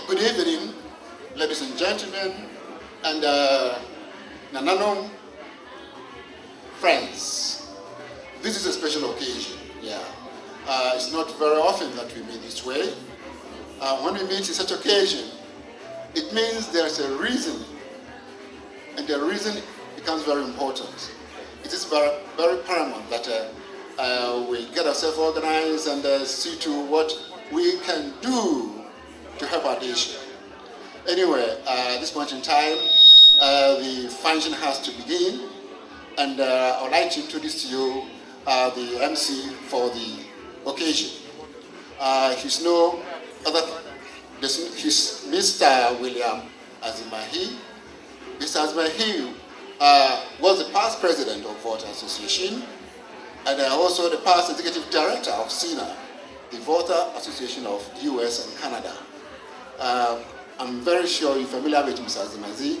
Good evening, ladies and gentlemen, and Nananom friends. This is a special occasion, yeah. It's not very often that we meet this way. When we meet in such occasion, it means there's a reason, and the reason becomes very important. It is very, very paramount that we get ourselves organized and see to what we can do to help our nation. Anyway, at this point in time, the function has to begin, and I would like to introduce to you the MC for the occasion. He's no other, he's Mr. William Azimahi. Mr. Azimahi was the past president of Voter Association, and also the past executive director of SINA, the Voter Association of the US and Canada. I'm very sure you're familiar with Mr. Azimahi.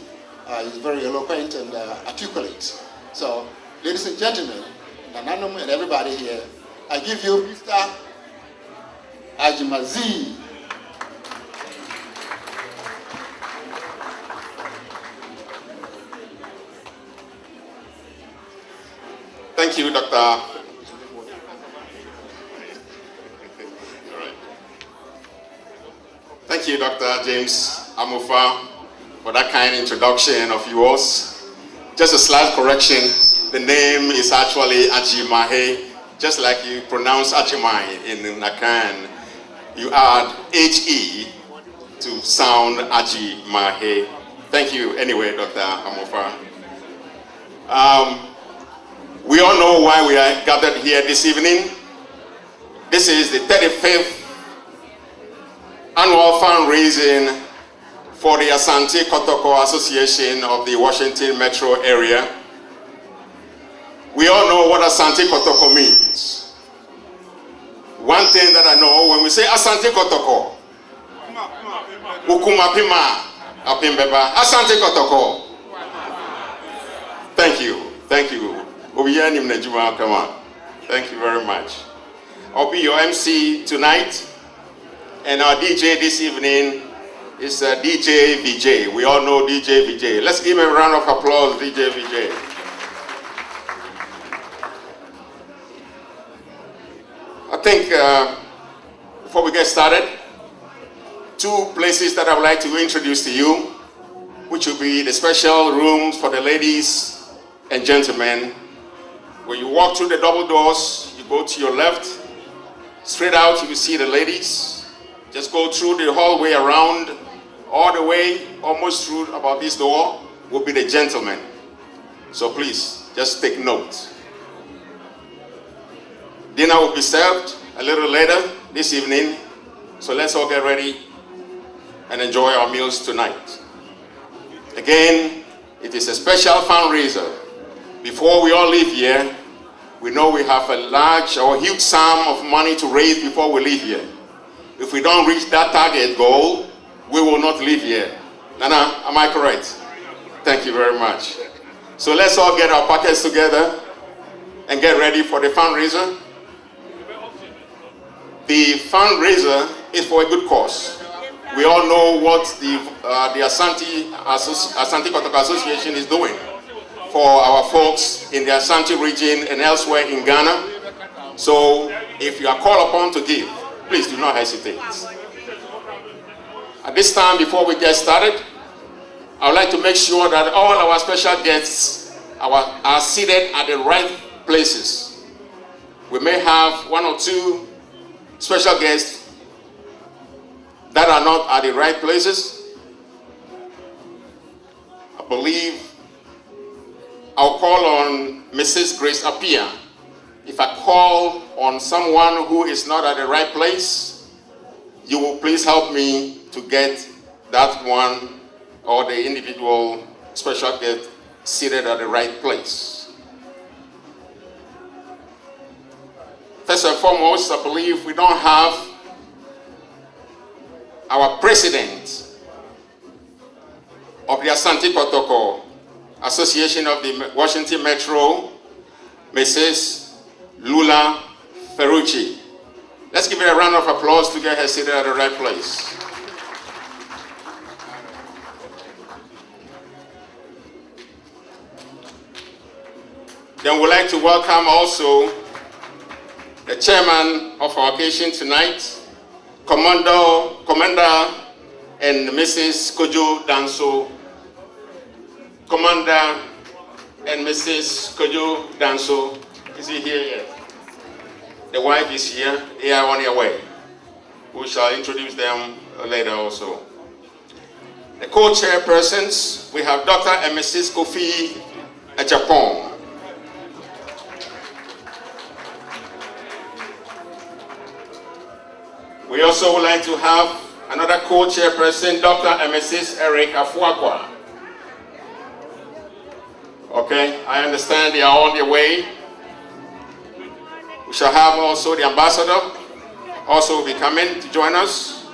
He's very eloquent and articulate. So, ladies and gentlemen, Nananom and everybody here, I give you Mr. Azimahi. Thank you, Dr. Thank you, Dr. James Amufa, for that kind introduction of yours. Just a slight correction, the name is actually Ajimahe, just like you pronounce Ajimai in Nakan. You add H-E to sound Ajimahe. Thank you anyway, Dr. Amufa. We all know why we are gathered here this evening. This is the 35th annual fundraising for the Asante Kotoko Association of the Washington Metro area. We all know what Asante Kotoko means. One thing that I know, when we say Asante Kotoko, Ukumapima Apimbeba, Asante Kotoko. Thank you, thank you. Thank you very much. I'll be your MC tonight, and our DJ this evening is DJ VJ. We all know DJ VJ. Let's give him a round of applause, DJ VJ. I think before we get started, two places that I would like to introduce to you, which will be the special rooms for the ladies and gentlemen. When you walk through the double doors, you go to your left, straight out you will see the ladies. Just go through the hallway around, all the way, almost through about this door, will be the gentlemen. So please, just take note. Dinner will be served a little later this evening, so let's all get ready and enjoy our meals tonight. Again, it is a special fundraiser. Before we all leave here, we know we have a large or huge sum of money to raise before we leave here. If we don't reach that target goal, we will not leave here. Nana, am I correct? Thank you very much. So let's all get our pockets together and get ready for the fundraiser. The fundraiser is for a good cause. We all know what the Asante Kotoko Association is doing for our folks in the Asante region and elsewhere in Ghana. So if you are called upon to give, please do not hesitate. At this time, before we get started, I would like to make sure that all our special guests are seated at the right places. We may have one or two special guests that are not at the right places. I believe I'll call on Mrs. Grace Appiah. If I call on someone who is not at the right place, you will please help me to get that one or the individual special guest seated at the right place. First and foremost, I believe we don't have our president of the Asante Kotoko Association of the Washington Metro, Mrs. Lula Ferrucci. Let's give her a round of applause to get her seated at the right place. Then we'd like to welcome also the chairman of our occasion tonight, Commander and Mrs. Kojo Danso. Commander and Mrs. Kojo Danso. Is he here yet? The wife is here. They are on their way. We shall introduce them later also. The co-chairpersons, we have Dr. and Mrs. Kofi Ajapong. We also would like to have another co-chairperson, Dr. and Mrs. Eric Afuakwa. Okay, I understand they are on their way. We shall have also the ambassador also will be coming to join us,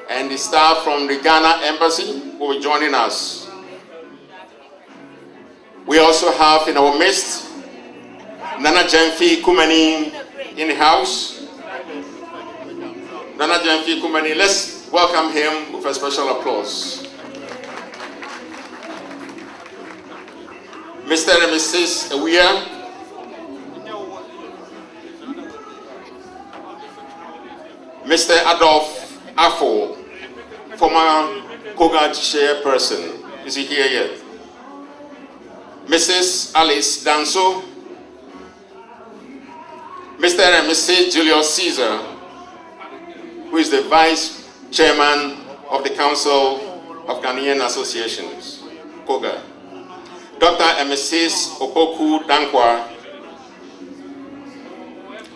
and the staff from the Ghana Embassy will be joining us. We also have in our midst Nana Jemfi Kumani in the house. Nana Jemfi Kumani, let's welcome him with a special applause. Mr. and Mrs. Awia, Mr. Adolf Afo, former Koga chairperson, is he here yet? Mrs. Alice Danso, Mr. and Mrs. Julius Caesar, who is the vice chairman of the Council of Ghanaian Associations, Koga. Dr. and Mrs. Opoku Dankwa,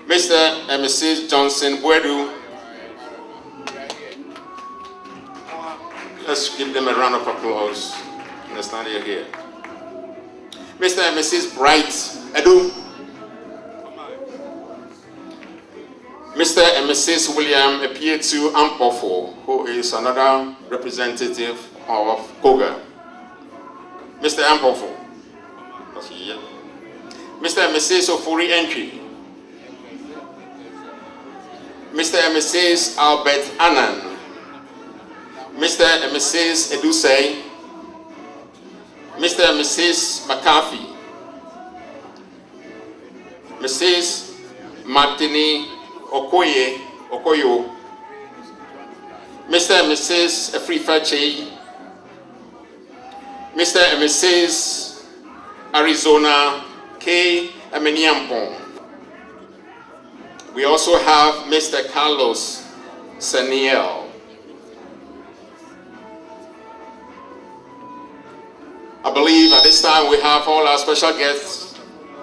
Mr. and Mrs. Johnson Bwedu. Let's give them a round of applause. Understand you're here. Mr. and Mrs. Bright Edu. Mr. and Mrs. William Epietu Ampofo, who is another representative of Koga. Mr. Ampofo. Mr. and Mrs. Ofuri Entry. Mr. and Mrs. Albert Annan. Mr. and Mrs. Edusei. Mr. and Mrs. McCarthy. Mrs. Martini Okoyo. Mr. and Mrs. Efrifache. Mr. and Mrs. Arizona K. Ameniampong. We also have Mr. Carlos Saniel. I believe at this time we have all our special guests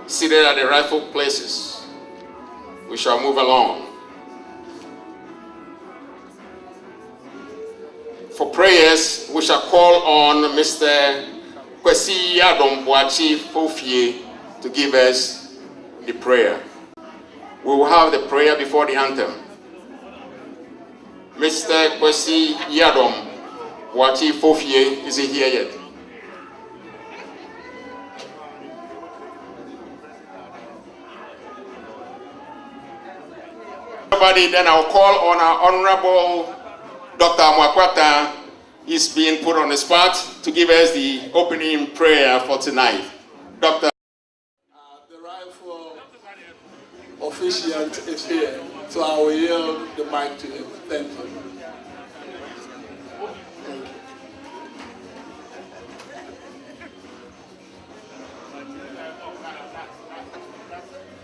seated at the rightful places. We shall move along. For prayers, we shall call on Mr. Kwesi Yadom Boachi Fofie to give us the prayer. We will have the prayer before the anthem. Mr. Kwesi Yadom Boachi Fofie, is he here yet? Then I'll call on our Honorable Dr. Mwakwata. He's being put on the spot to give us the opening prayer for tonight. Dr. The rightful officiant is here, so I will yield the mic to him. Thank you.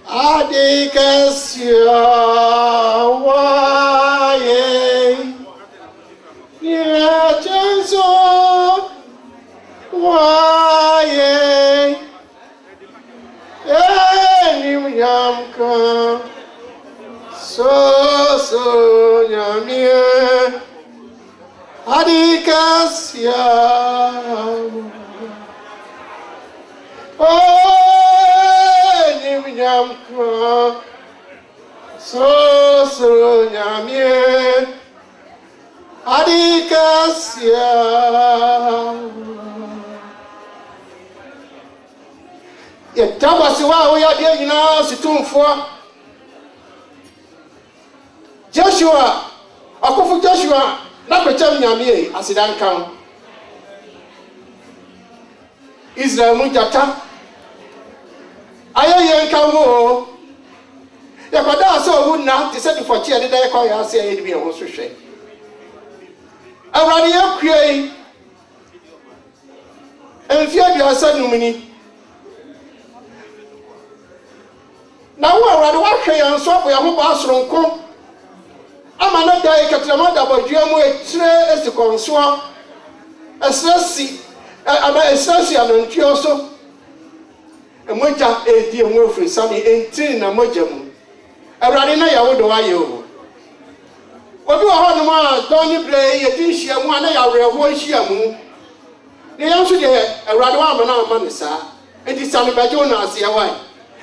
Adikasya waye Yetenso waye Enim yamka So nyamye Adikasya Nyamka so nyamye adikasya yetaba siwa wo yade nyina situmfo Joshua akofo Joshua na kwecham nyamye asidankan Israel mujata aye kawo yakwada so wunna ti se dufo chia de da yakwa ya se ayi bi ho so hwe awrade yakuei enfia bi asanumni na wo awrade wa hwe yan so bo ya ho ba soronko ama na da ekatrama da bodua mu etire esikonso esrasi ama esrasi anontuo so emoja edi enwo free sami entin na moja mu awrade na yawo do aye o obi wa ho no ma don ni bre ye tin hia mu na ya wre ho hia mu ne yanso de awrade wa amana ama ne sa enti sami baje na ase ya wai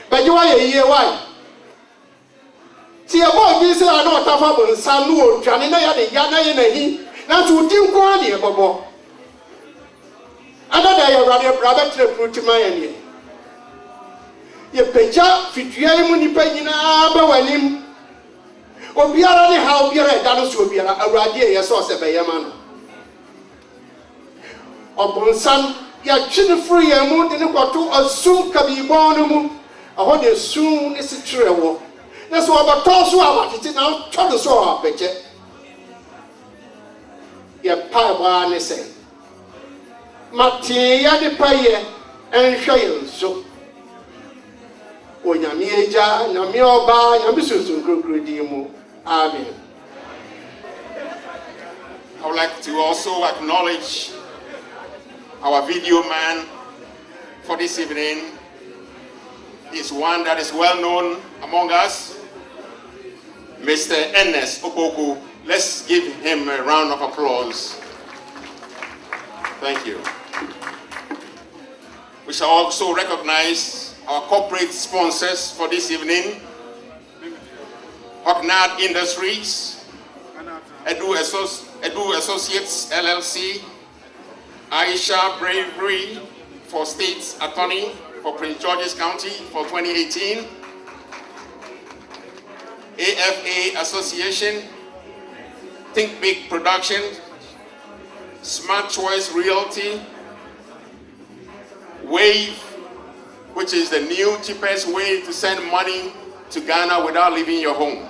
baje wa ye yie wai ti e bo bi se na otafa bo nsa no odwane na ya de ya na ye na hi na so di nko ani e bobo ada da ya awrade bra betre prutima ya ne ye peja fituale mu nipa nyina ba wanim obiara ne ha obiara da no so obiara awrade ye so se be yema no obonsan ya twine free ya mu de ne kwato asum kabibon no mu aho de sum ne sitre wo na so obato so abatete na twodo so abeje ye pa ba ne se mati ya de paye enhwe yenso Onyami eja nyami oba nyami sunsun krokro di mu amen. I would like to also acknowledge our video man for this evening. He's one that is well known among us, Mr. Ernest Opoku. Let's give him a round of applause. Thank you. We shall also recognize our corporate sponsors for this evening: Hognard Industries, Edu Associates LLC, Aisha Bravery for State Attorney for Prince George's County for 2018, AFA Association, Think Big Production, Smart Choice Realty, Wave, which is the new cheapest way to send money to Ghana without leaving your home.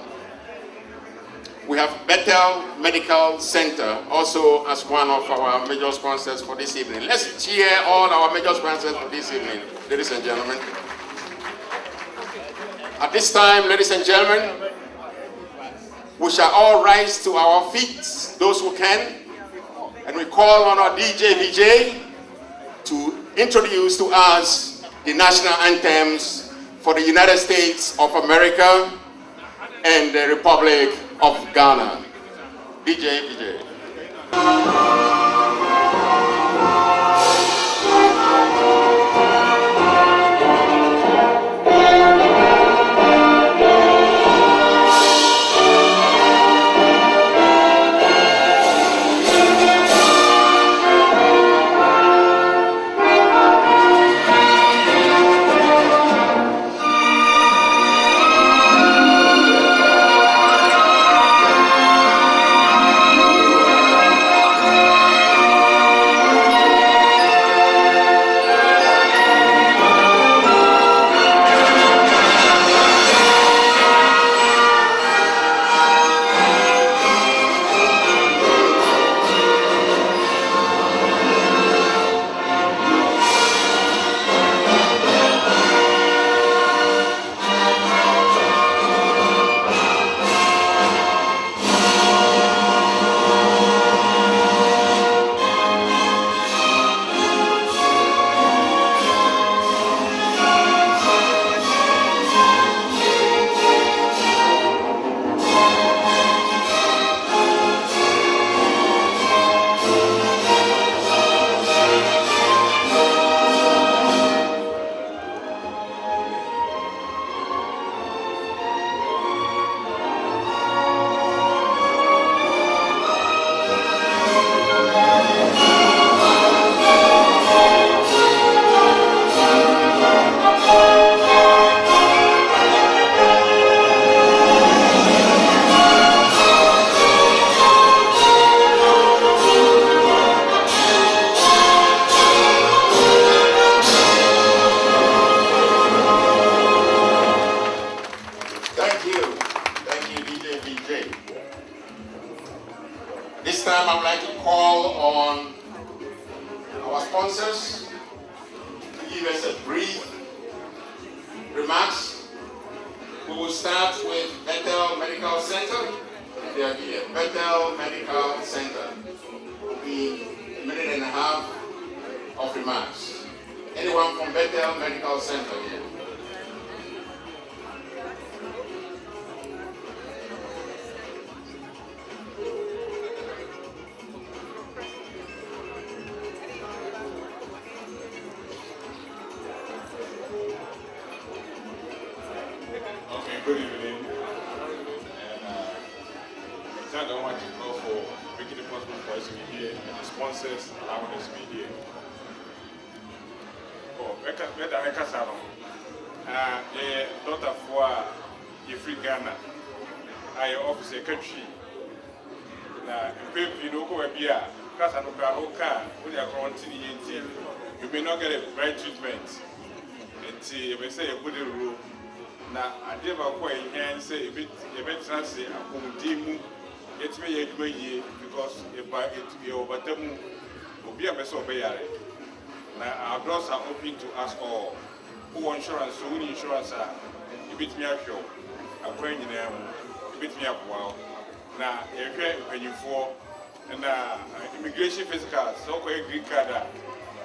We have Bethel Medical Center also as one of our major sponsors for this evening. Let's cheer all our major sponsors for this evening, ladies and gentlemen. At this time, ladies and gentlemen, we shall all rise to our feet, those who can, and we call on our DJ VJ to introduce to us the national anthems for the United States of America and the Republic of Ghana. DJ VJ. This time I would like to call on our sponsors to give us a brief remarks. We will start with Bethel Medical Center. There will be a Bethel Medical Center. It will be a minute and a half of remarks. Anyone from Bethel Medical Center here? Good evening, and I don't want to go for making it possible for us to be here, and the sponsors allowing us to be here. Oh, Meka Salon, daughter for your free Ghana, I office a country. Now, if you don't go here, because I'm not car, when you're quarantined, you may not get a right treatment. And if I say a good rule. Now, I did my point here and say, if it's not say, I'm going to it's me a good year because if I get to be over them, will be a mess of Bayard. Now, our doors are open to us all. Who insurance, who insurance are, you beat me up, show. I'm praying in them, you beat me up well. Now, if you're for and immigration physicals, so called green card,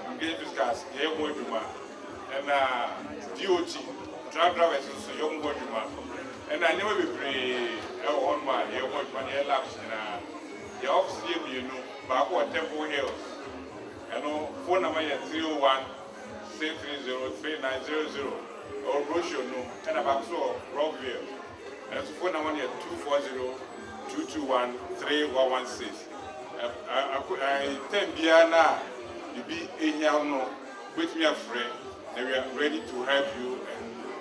immigration physicals, they're going to man, and DOT. Truck drivers is a young boy, and I never be free. On my young boy, my laps, and the office you know, backward Temple Hills. I know phone number 01 630 3900 or brochure no, and about so Rockville. And phone number 240 221 3116. I tell Biana, you be a young no, with me a friend, and we are ready to help you.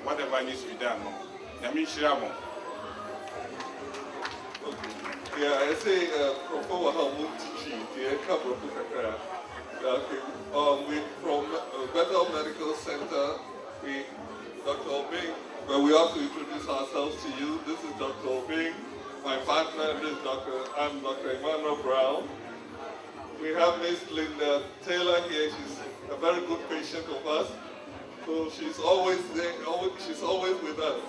Whatever needs to be done, I mean, Shiramo. Yeah, I say, Kotoko, how move to cheat, the couple of we from Bethel Medical Center, Dr. Obing, but we also introduce ourselves to you. This is Dr. Obing, my partner, and I'm Dr. Emmanuel Brown. We have Miss Linda Taylor here. She's a very good patient of us. So she's always there, she's always with us,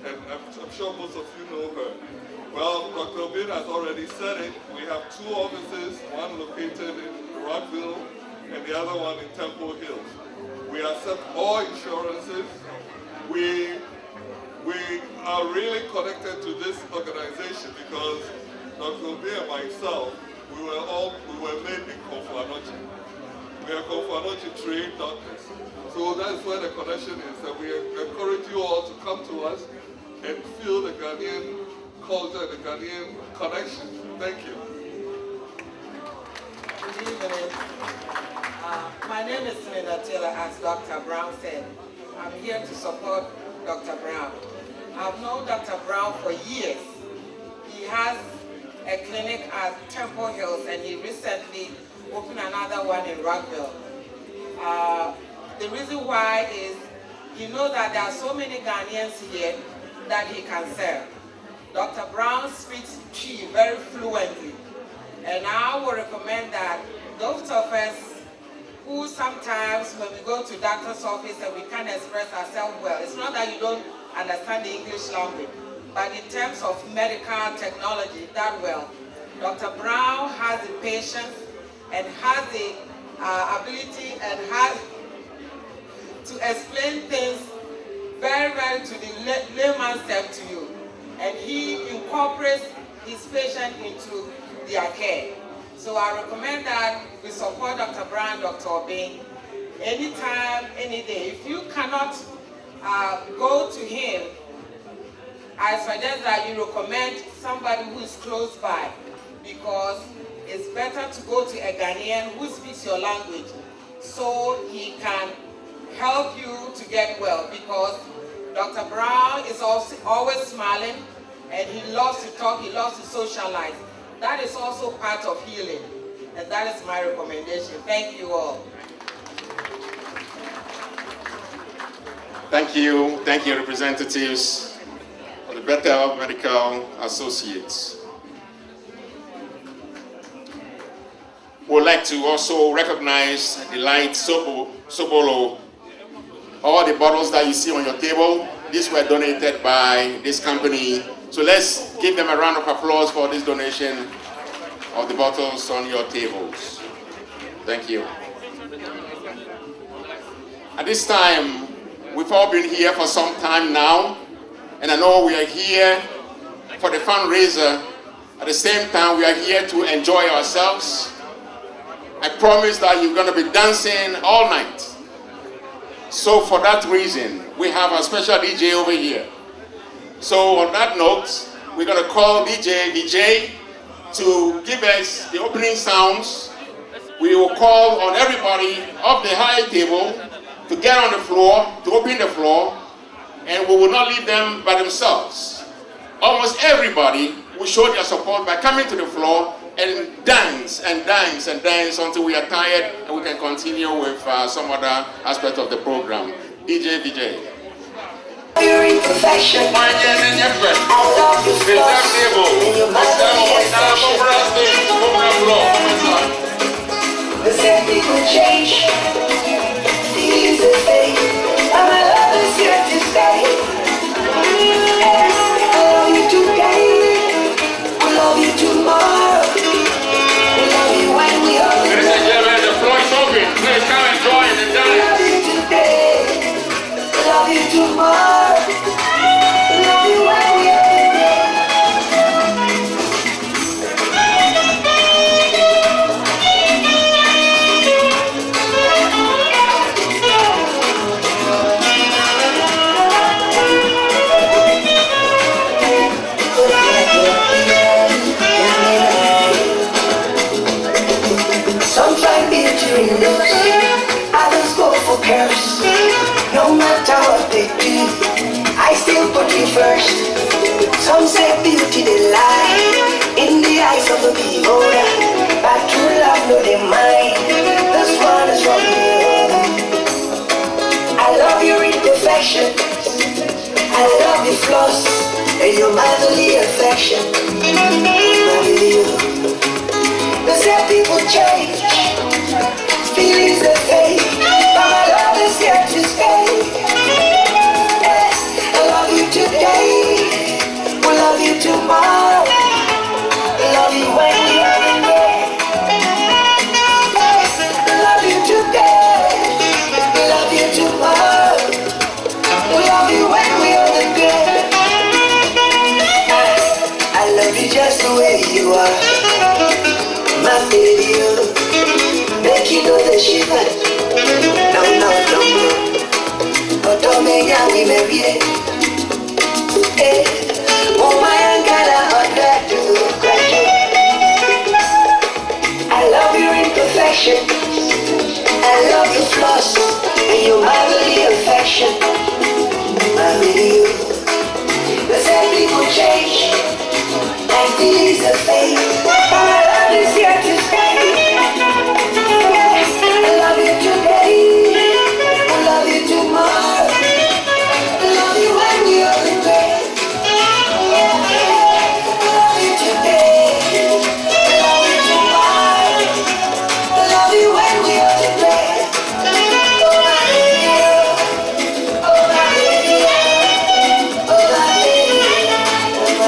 and I'm sure most of you know her. Well, Dr. Bin has already said it. We have two offices, one located in Rockville and the other one in Temple Hills. We accept all insurances. We are really connected to this organization because Dr. Bin and myself we were made in Kofuanochi. We are Kofuanochi trained doctors. So that's where the connection is, and we encourage you all to come to us and feel the Ghanaian culture, the Ghanaian connection. Thank you. Good evening. My name is Linda Taylor, as Dr. Brown said. I'm here to support Dr. Brown. I've known Dr. Brown for years. He has a clinic at Temple Hills, and he recently opened another one in Rockville. The reason why is he knows that there are so many Ghanaians here that he can serve. Dr. Brown speaks Twi very fluently, and I would recommend that those of us who sometimes when we go to doctor's office and we can't express ourselves well, it's not that you don't understand the English language, but in terms of medical technology, that well, Dr. Brown has the patience and has the ability and has to explain things very well to the layman's term to you. And he incorporates his patient into their care. So I recommend that we support Dr. Brown, Dr. Obeng, anytime, any day. If you cannot go to him, I suggest that you recommend somebody who is close by, because it's better to go to a Ghanaian who speaks your language so he can help you to get well, because Dr. Brown is also always smiling and he loves to talk, he loves to socialize. That is also part of healing, and that is my recommendation. Thank you all. Thank you, representatives of the Better Health Medical Associates. We'd like to also recognize Delight Sobolo. All the bottles that you see on your table, these were donated by this company. So let's give them a round of applause for this donation of the bottles on your tables. Thank you. At this time, we've all been here for some time now, and I know we are here for the fundraiser. At the same time, we are here to enjoy ourselves. I promise that you're going to be dancing all night. So for that reason, we have a special DJ over here. So on that note, we're going to call DJ Vijay to give us the opening sounds. We will call on everybody up the high table to get on the floor, to open the floor, and we will not leave them by themselves. Almost everybody will show their support by coming to the floor and dance and dance and dance until we are tired and we can continue with some other aspect of the program. DJ Vijay. Your imperfection. I love you so the same people change. Feelings are fake, but my love is here to stay. I love you today, I love you tomorrow, I love you when we are together. Ladies and gentlemen, the floor is open. Please come and join the dance. I love you today, I love you tomorrow, I love you when we are together. Some find beauty in looks, others go for curves. No matter what they do, I still put you first. Some say beauty they lie in the eyes of the beholder, but true love no they mind. This one is from the other. I love your imperfection, I love your flaws, and your motherly affection. Love you. They say people change, feelings are fake, but my love is here to stay. I love you today, we love you tomorrow, I love you when we are in bed. I love you today, we love you tomorrow, we love you when we are in bed. I love you just the way you are. the shiver. No, no, no, no. But don't make ya we marry. Oh my Ankara, I love your imperfection. I love your flaws and your motherly affection. Mommy, you. They say people change, and feelings are fake, but my love is here to stay. I love you today, I love you tomorrow, I love you when we are in bed. I love you today, I love you tomorrow, I love you when we are in bed. Oh my baby, oh my baby, oh my baby, oh my baby.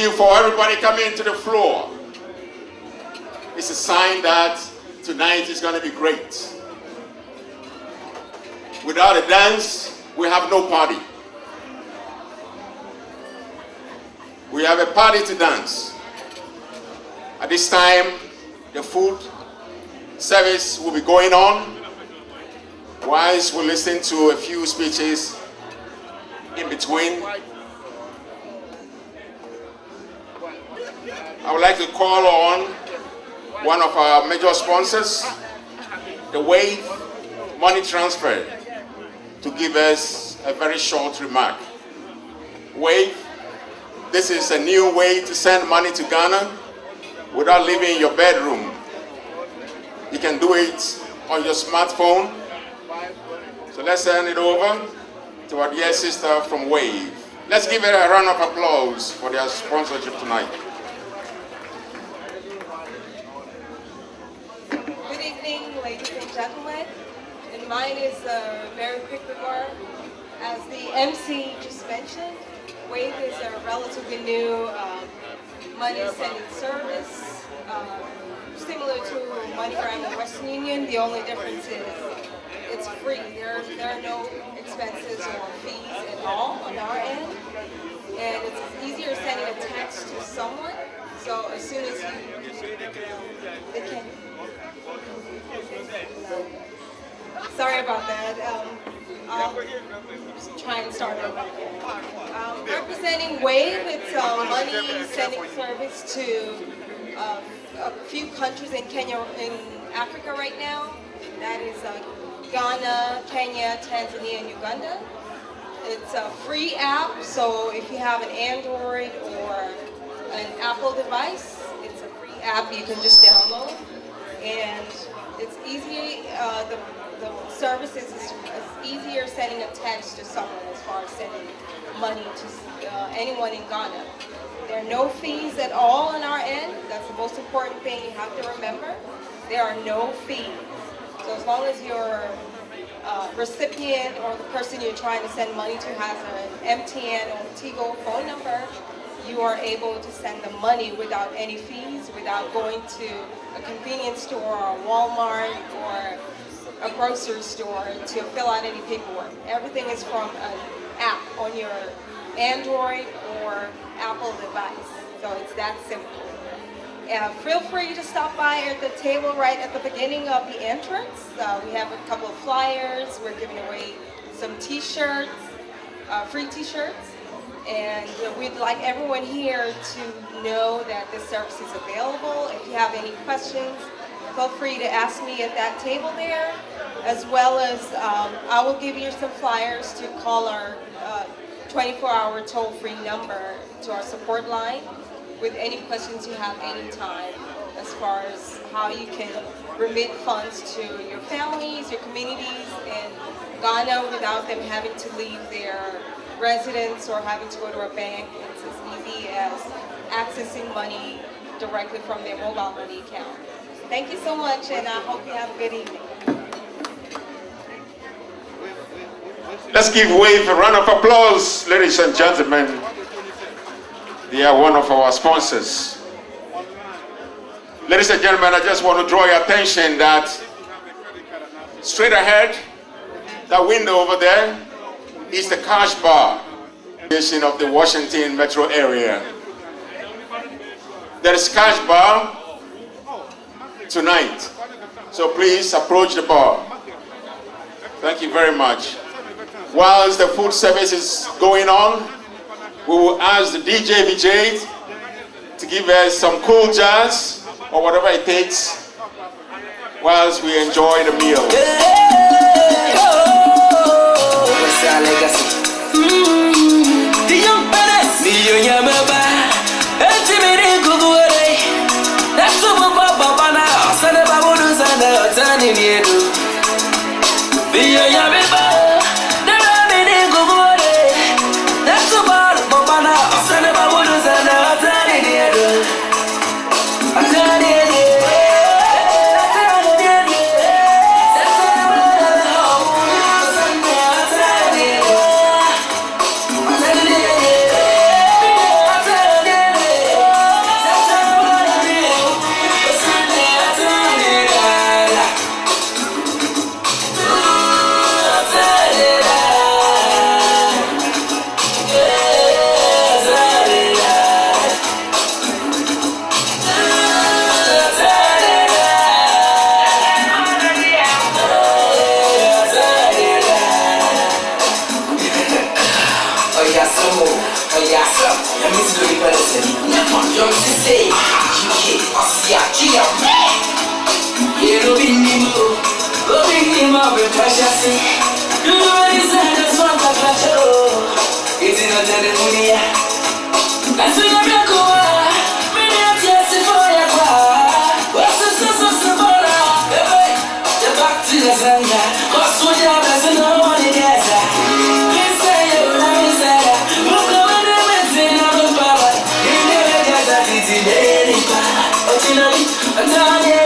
you for everybody coming to the floor. It's a sign that tonight is going to be great. Without a dance, we have no party. We have a party to dance. At this time, the food service will be going on whilst we listen to a few speeches in between. I would like to call on one of our major sponsors, the Wave Money Transfer, to give us a very short remark. Wave, this is a new way to send money to Ghana without leaving your bedroom. You can do it on your smartphone. So let's hand it over to our dear sister from Wave. Let's give it a round of applause for their sponsorship tonight. Good evening, ladies and gentlemen. And mine is a very quick remark. As the MC just mentioned, Wave is a relatively new money sending service, similar to MoneyGram and Western Union. The only difference is it's free. There are no expenses or fees at all on our end, and it's easier sending a text to someone. So as soon as they can. Sorry about that. I'll try and start over. Representing Wave, it's a money sending service to a few countries in Africa right now. That is Ghana, Kenya, Tanzania, and Uganda. It's a free app, so if you have an Android or an Apple device, it's a free app you can just download. And it's easy, the service is easier sending a text to someone as far as sending money to anyone in Ghana. There are no fees at all on our end. That's the most important thing you have to remember. There are no fees. So as long as your recipient or the person you're trying to send money to has an MTN or Tigo phone number, you are able to send the money without any fees, without going to a convenience store or a Walmart or a grocery store to fill out any paperwork. Everything is from an app on your Android or Apple device. So it's that simple. Feel free to stop by at the table right at the beginning of the entrance. We have a couple of flyers. We're giving away some t-shirts, free t-shirts. And we'd like everyone here to know that this service is available. If you have any questions, feel free to ask me at that table there, as well as I will give you some flyers to call our 24-hour toll-free number to our support line with any questions you have anytime as far as how you can remit funds to your families, your communities in Ghana without them having to leave their residence or having to go to a bank. It's as easy as accessing money directly from their mobile money account. Thank you so much, and I hope you have a good evening. Let's give Wave a round of applause, ladies and gentlemen. They are one of our sponsors. Ladies and gentlemen, I just want to draw your attention that straight ahead, that window over there, is the cash bar of the Washington metro area. There is cash bar tonight, so please approach the bar. Thank you very much. Whilst the food service is going on, we will ask the DJ VJ to give us some cool jazz or whatever it takes whilst we enjoy the meal. What's our legacy? The young parents, the young baba, that's what Papa now. Son of Babu's and the Tani Niedu. The young baba, the Ramini Gugure, that's what Papa now. Son of Babu's and the Tani Niedu. Yasamo, Yasam, and Miss Louis Benson. Young to say, you Asia, you'll be Nemo, very precious. You always had a song of Pacho. It's in a telephone. That's when I'm going. Many of yes, for your car. What's the sense of Sabora? The back to the Sanga. What's what you have as no one in Gaza? Please say you're not in Zara. Look over the medicine of the power. You never get that it's in any power. But you know, I'm down here.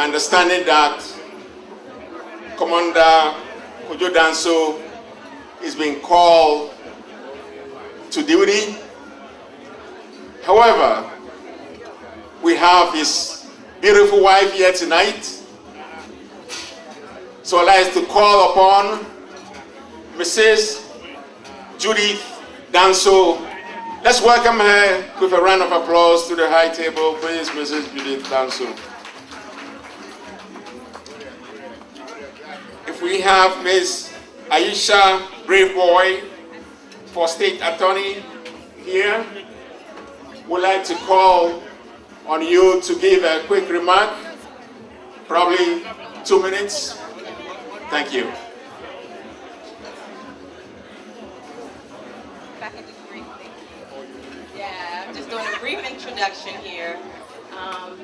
Understanding that Commander Kojo Danso is being called to duty. However, we have his beautiful wife here tonight. So I'd like to call upon Mrs. Judith Danso. Let's welcome her with a round of applause to the high table. Please, Mrs. Judith Danso. If we have Ms. Aisha Braveboy for State Attorney here, we'd like to call on you to give a quick remark, probably 2 minutes. Thank you. Yeah, I'm just doing a brief introduction here.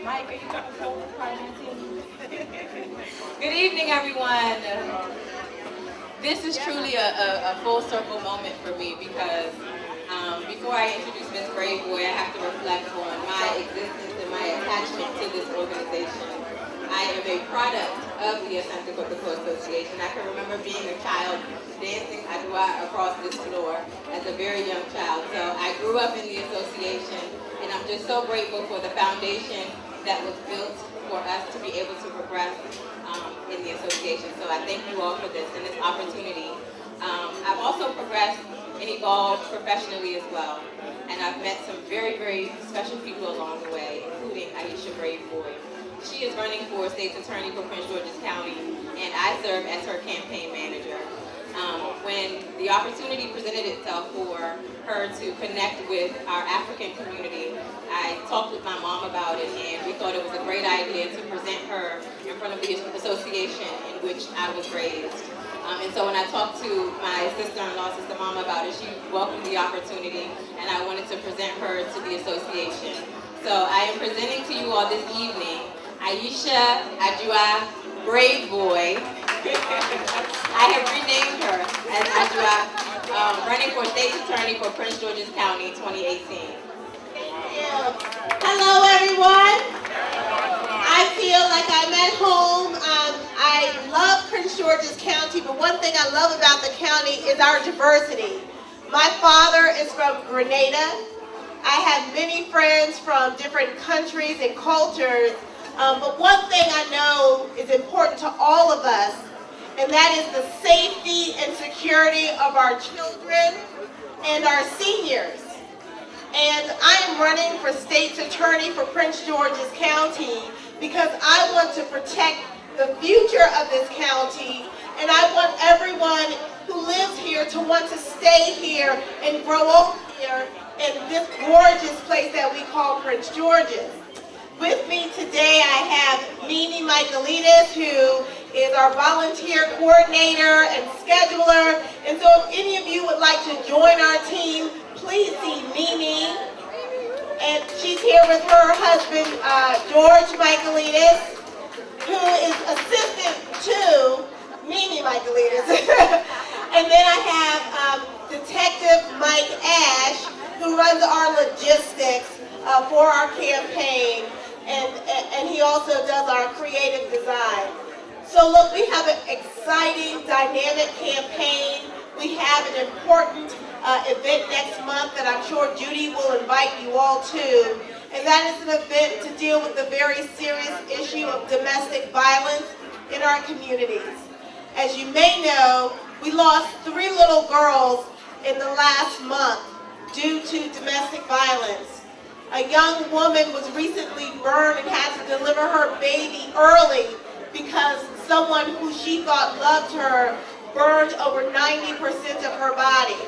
Mike, are you going to hold part of the team? Good evening, everyone. This is truly a full circle moment for me because before I introduce Ms. Braveboy, I have to reflect on my existence and my attachment to this organization. I am a product of the Asante Kotoko Association. I can remember being a child dancing adwa across this floor as a very young child. So I grew up in the association, and I'm just so grateful for the foundation that was built for us to be able to progress in the association. So I thank you all for this and this opportunity. I've also progressed and evolved professionally as well. And I've met some very, very special people along the way, including Aisha Braveboy. She is running for State's Attorney for Prince George's County, and I serve as her campaign manager. When the opportunity presented itself for her to connect with our African community, I talked with my mom about it, and we thought it was a great idea to present her in front of the association in which I was raised. And so when I talked to my sister-in-law, Sister Mama, about it, she welcomed the opportunity, and I wanted to present her to the association. So I am presenting to you all this evening Aisha Ajua Braveboy. I have renamed her as Ajua, running for State Attorney for Prince George's County 2018. Thank you. Hello, everyone. I feel like I'm at home. I love Prince George's County, but one thing I love about the county is our diversity. My father is from Grenada. I have many friends from different countries and cultures. But one thing I know is important to all of us, and that is the safety and security of our children and our seniors. And I am running for State's Attorney for Prince George's County because I want to protect the future of this county, and I want everyone who lives here to want to stay here and grow up here in this gorgeous place that we call Prince George's. With me today, I have Mimi Michaelides, who is our volunteer coordinator and scheduler. And so if any of you would like to join our team, please see Mimi. And she's here with her husband, George Michaelides, who is assistant to Mimi Michaelides. And then I have Detective Mike Ash, who runs our logistics for our campaign. And he also does our creative design. So look, we have an exciting, dynamic campaign. We have an important event next month that I'm sure Judy will invite you all to. And that is an event to deal with the very serious issue of domestic violence in our communities. As you may know, we lost 3 little girls in the last month due to domestic violence. A young woman was recently burned and had to deliver her baby early because someone who she thought loved her burned over 90% of her body.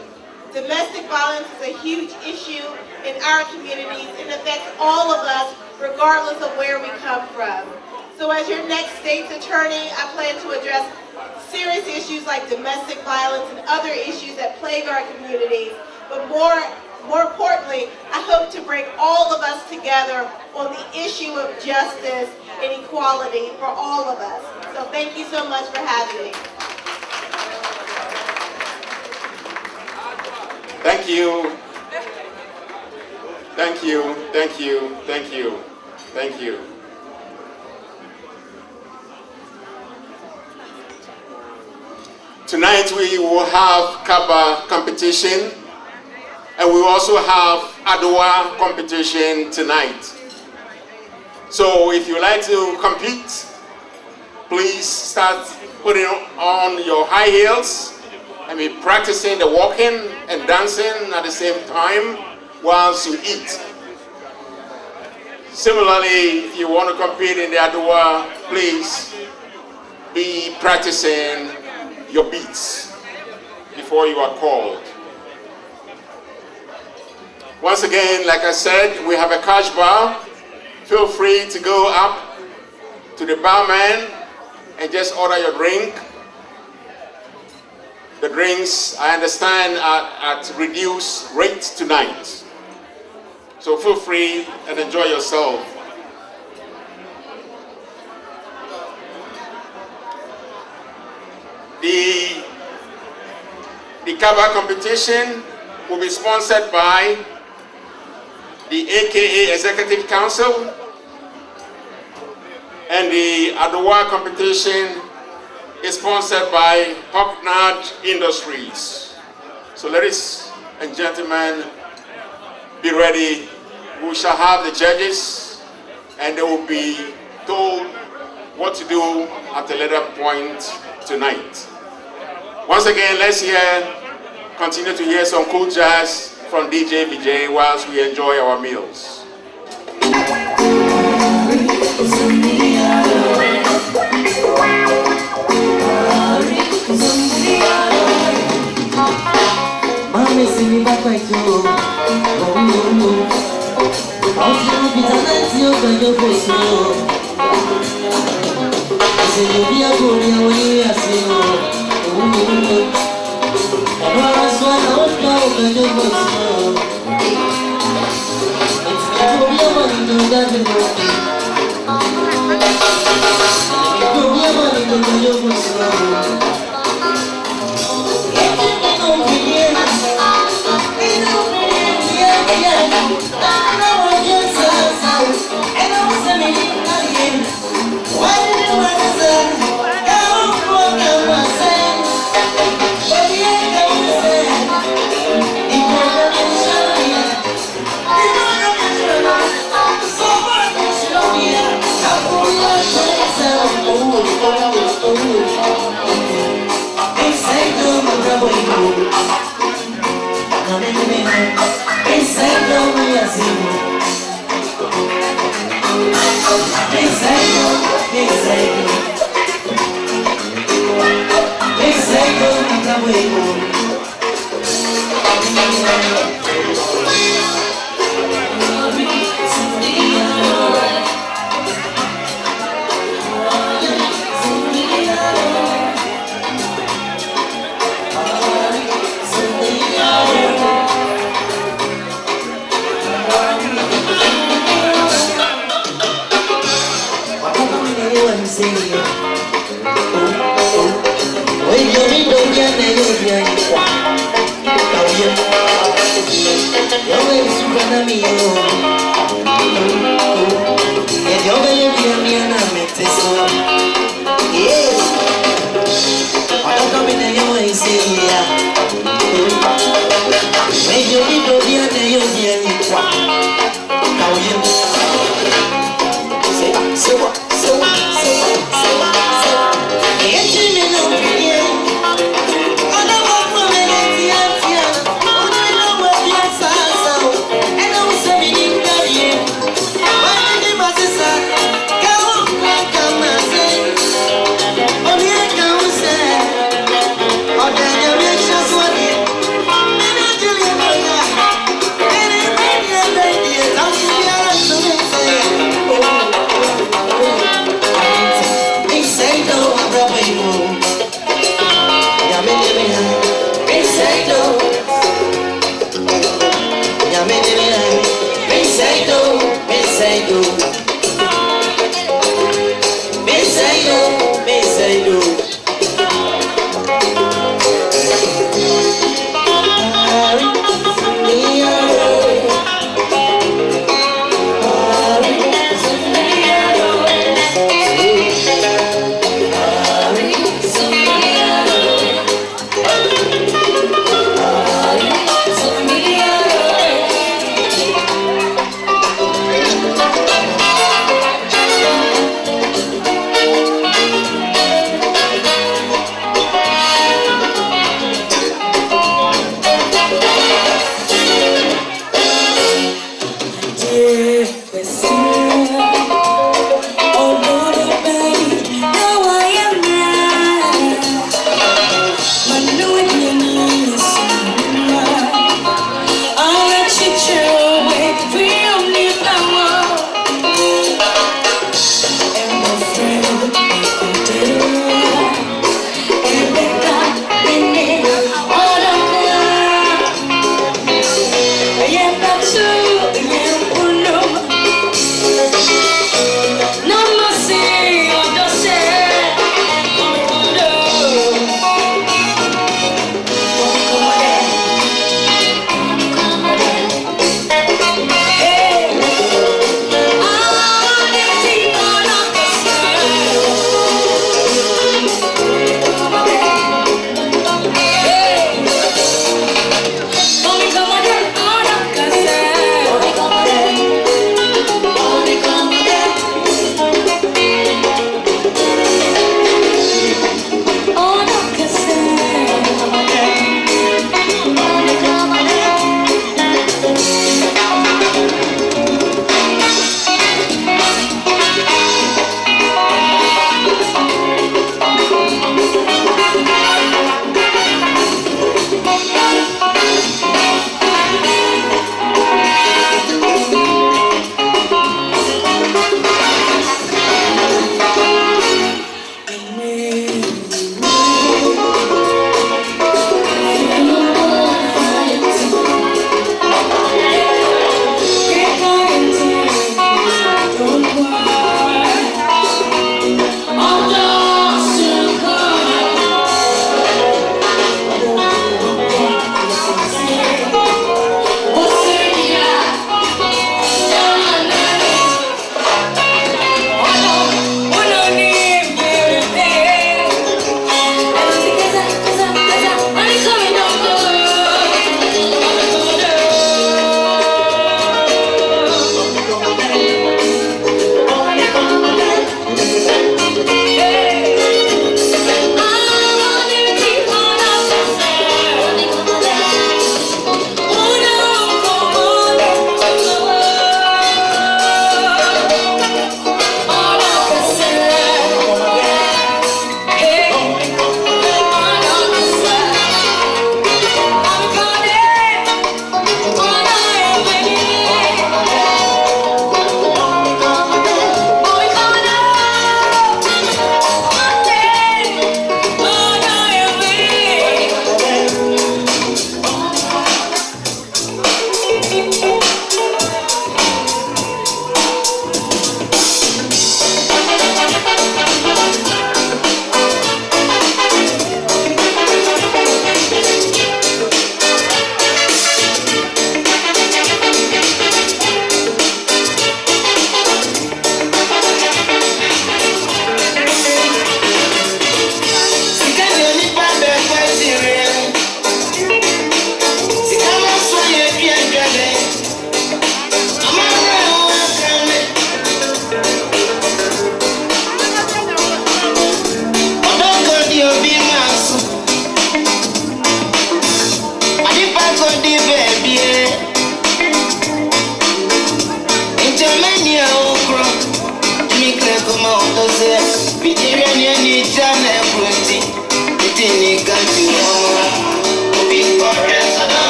Domestic violence is a huge issue in our communities and affects all of us regardless of where we come from. So as your next state's attorney, I plan to address serious issues like domestic violence and other issues that plague our communities, but more importantly, I hope to bring all of us together on the issue of justice and equality for all of us. So thank you so much for having me. Thank you. Thank you. Thank you. Thank you. Thank you. Tonight we will have Kaba competition, and we also have Adwa competition tonight. So if you like to compete, please start putting on your high heels and be practicing the walking and dancing at the same time whilst you eat. Similarly, if you want to compete in the Adowa, please be practicing your beats before you are called. Once again, like I said, we have a cash bar. Feel free to go up to the barman and just order your drink. The drinks, I understand, are at reduced rate tonight. So feel free and enjoy yourself. The cover competition will be sponsored by the AKA Executive Council, and the Adowa competition is sponsored by Hocknard Industries. So ladies and gentlemen, be ready. We shall have the judges and they will be told what to do at a later point tonight. Once again, let's continue to hear some cool jazz from DJ Vijay whilst we enjoy our meals. Mami sini bapa itu, Ojo kita nanti ojo boso, sini dia boleh awalnya asio, Orang suara ojo ojo boso, itu dia mana jadi, itu dia mana ojo boso.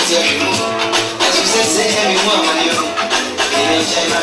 As you said, say, hey, woman, you.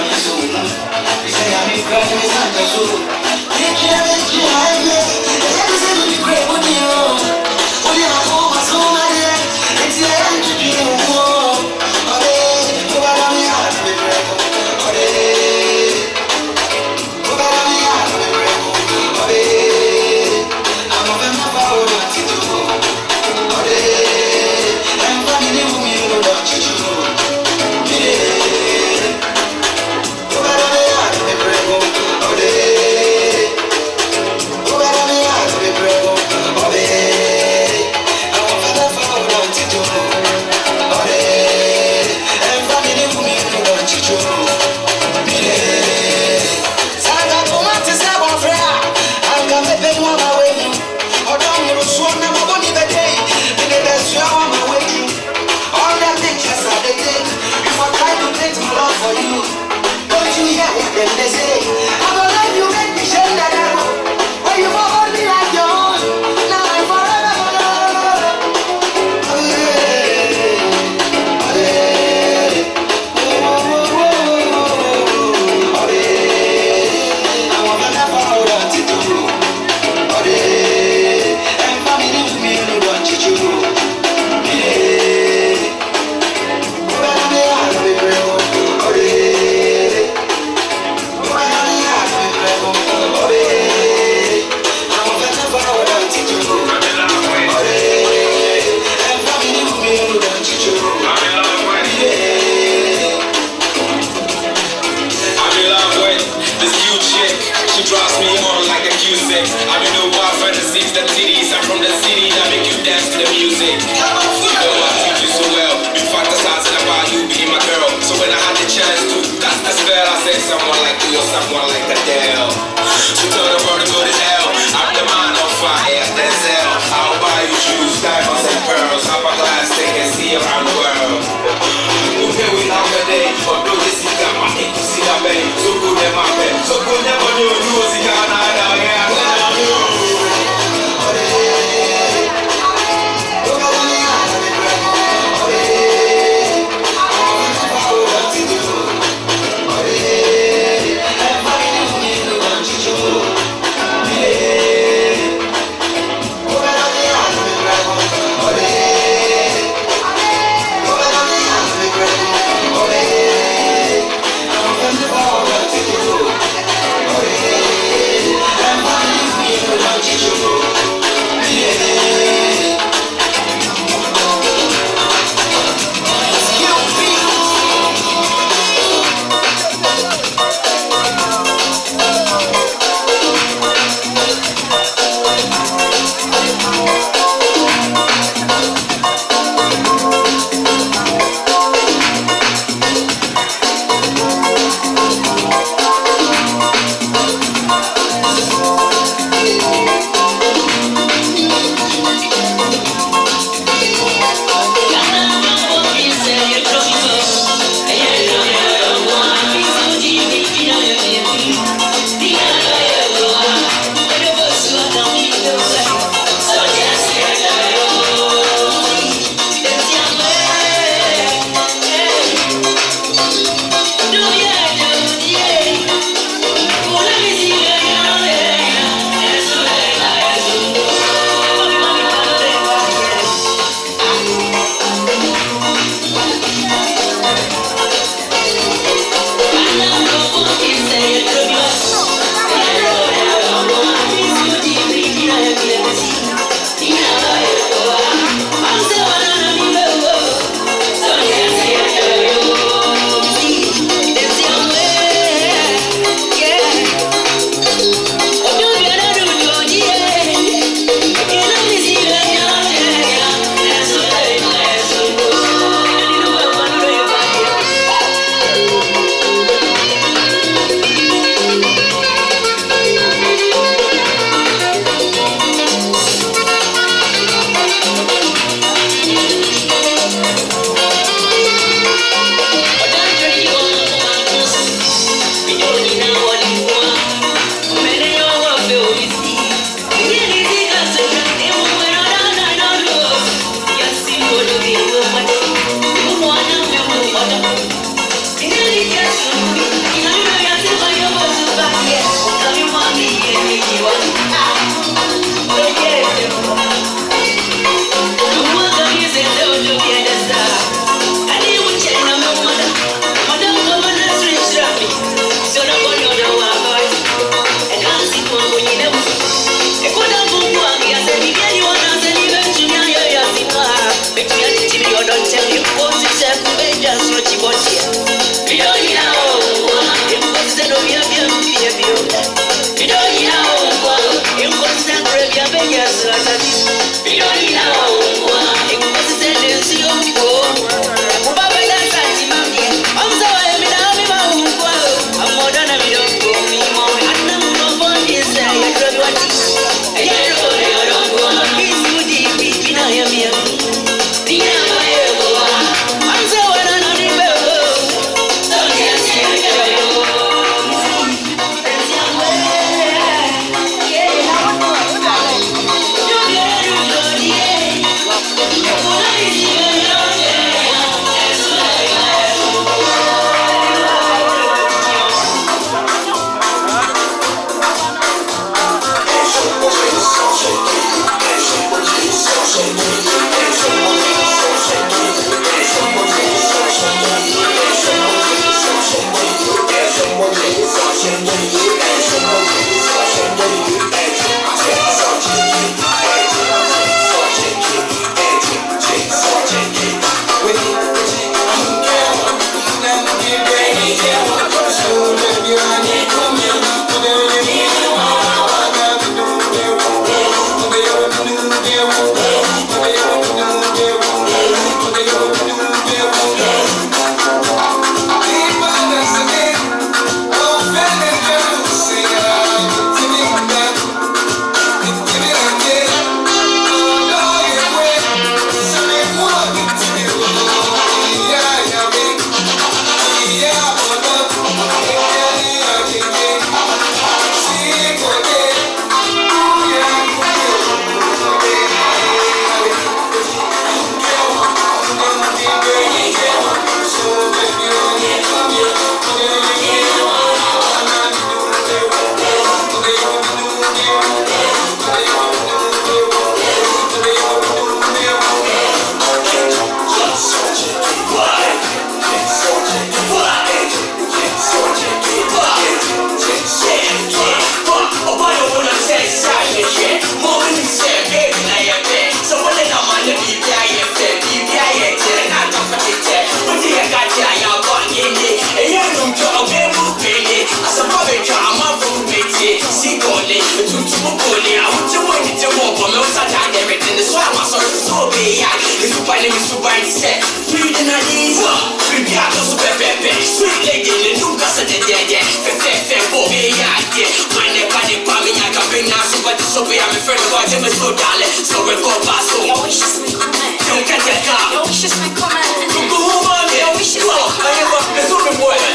so darling, so we go past. Your wish is me coming. Don't get it down. Your wish is me coming. Go on, your wish is me coming.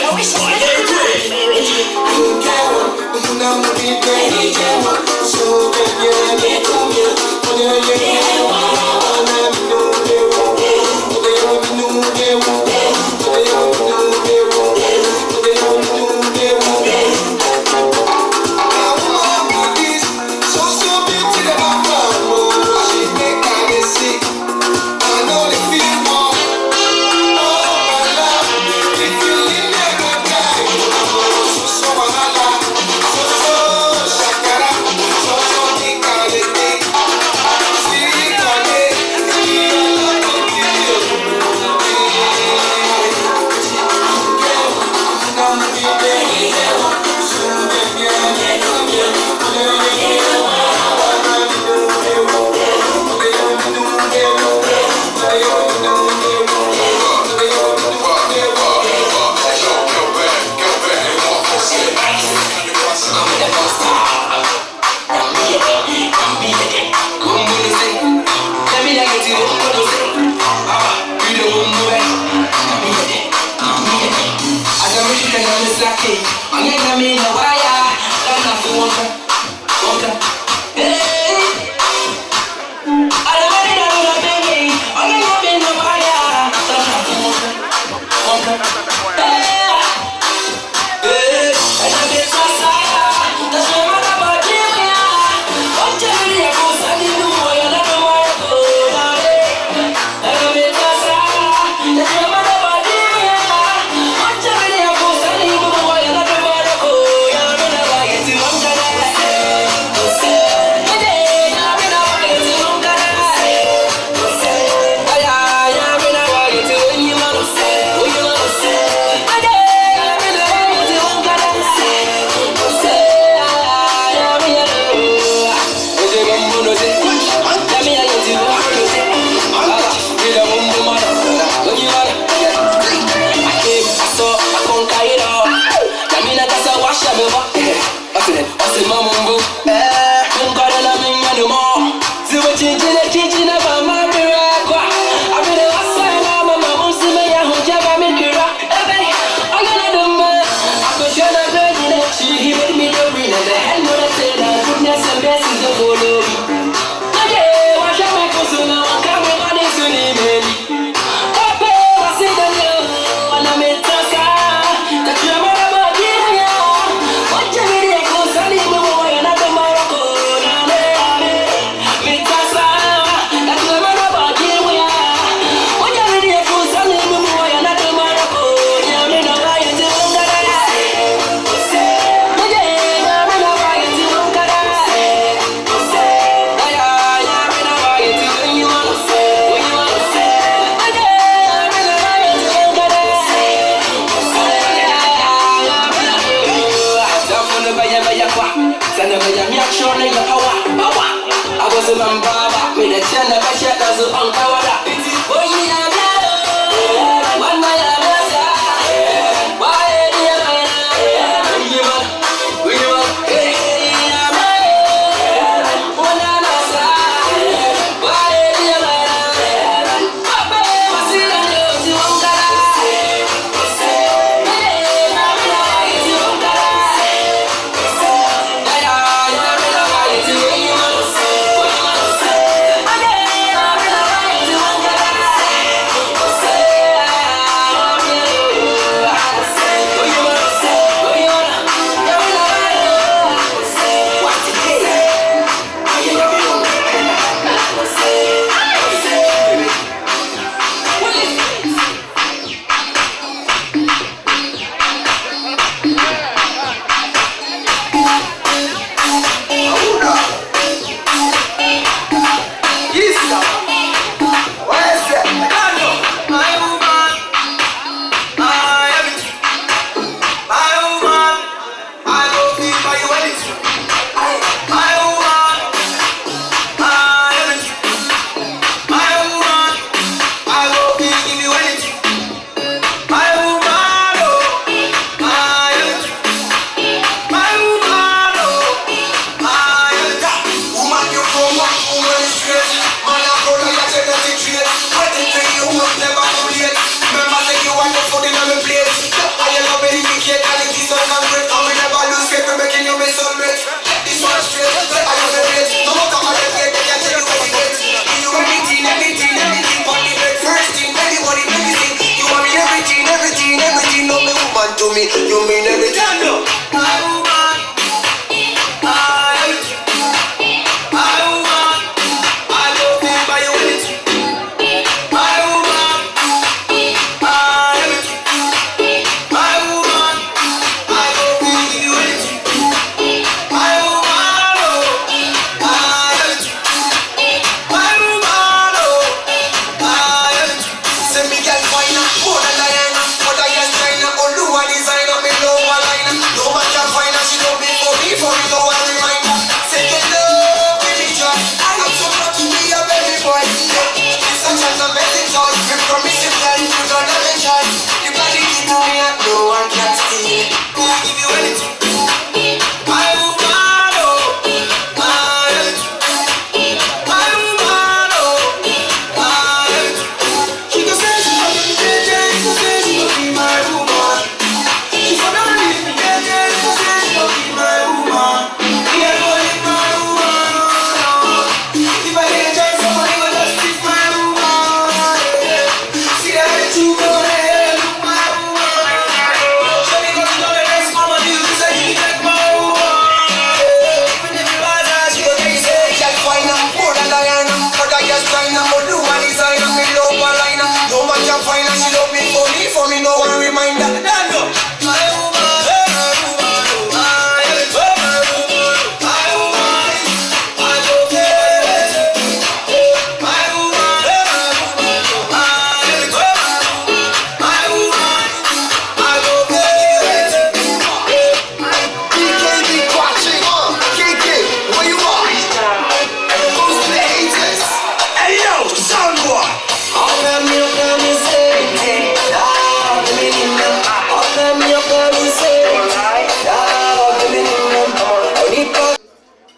Your wish is me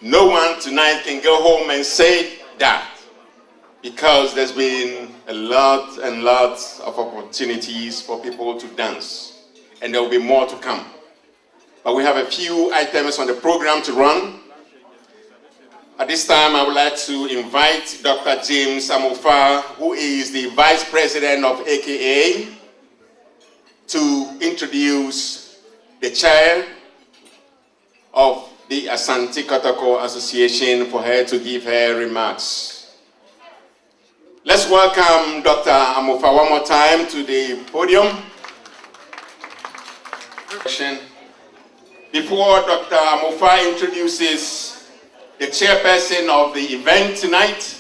no one tonight can go home and say that, because there's been a lot and lots of opportunities for people to dance, and there will be more to come. But we have a few items on the program to run. At this time, I would like to invite Dr. James Amofa, who is the Vice President of AKA, to introduce the chair of the Asante Kotoko Association for her to give her remarks. Let's welcome Dr. Amofa one more time to the podium. Before Dr. Amofa introduces the chairperson of the event tonight,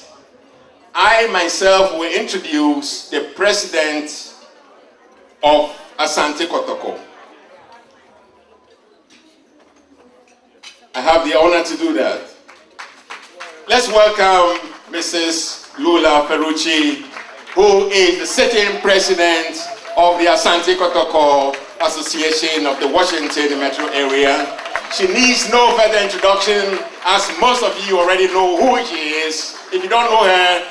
I myself will introduce the president of Asante Kotoko. I have the honor to do that. Let's welcome Mrs. Lula Ferrucci, who is the sitting president of the Asante Kotoko Association of the Washington metro area. She needs no further introduction, as most of you already know who she is. If you don't know her,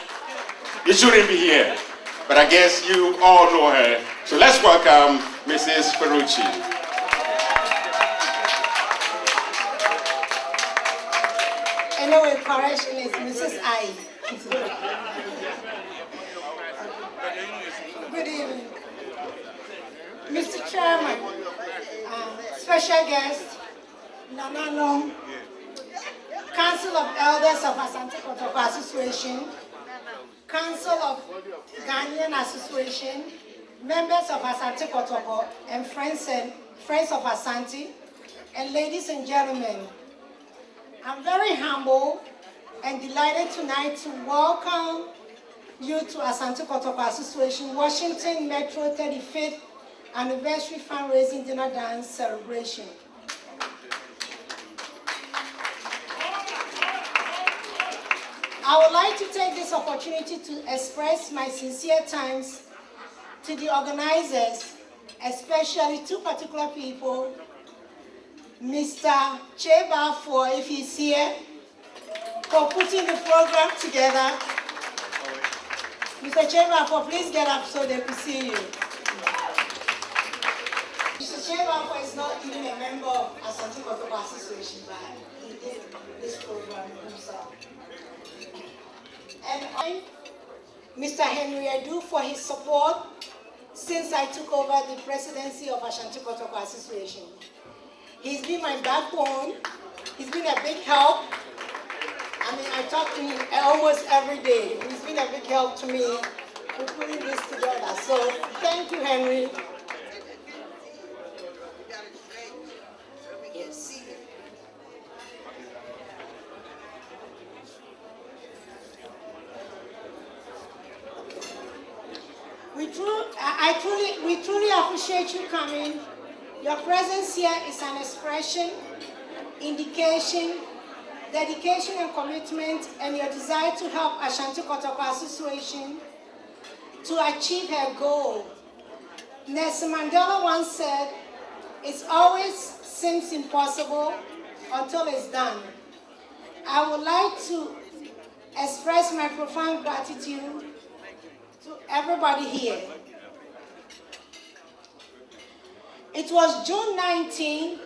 you shouldn't be here. But I guess you all know her. So let's welcome Mrs. Ferrucci. Anyway, correction is Mrs. I. Good evening. Mr. Chairman, special guest, Nanano, Council of Elders of Asante Kotoko Association, Council of Ghanaian Association, members of Asante Kotoko, and friends of Asante, and ladies and gentlemen, I'm very humble and delighted tonight to welcome you to Asante Kotoko Association Washington Metro 35th Anniversary Fundraising Dinner Dance Celebration. I would like to take this opportunity to express my sincere thanks to the organizers, especially two particular people, Mr. Cheba, for if he's here, for putting the program together. Mr. Cheba, for please get up so they could see you. Mr. Cheba is not even a member of Asante Kotoko Association, but he did this program himself. And I'm Mr. Henry Adu for his support since I took over the presidency of Asante Kotoko Association. He's been my backbone. He's been a big help. I mean, I talk to him almost every day. He's been a big help to me with putting this together. So thank you, Henry. Yes. We truly appreciate you coming. Your presence here is an expression, indication, dedication and commitment, and your desire to help Asante Kotoko Association to achieve her goal. Nelson Mandela once said, "It always seems impossible until it's done." I would like to express my profound gratitude to everybody here. It was June 19,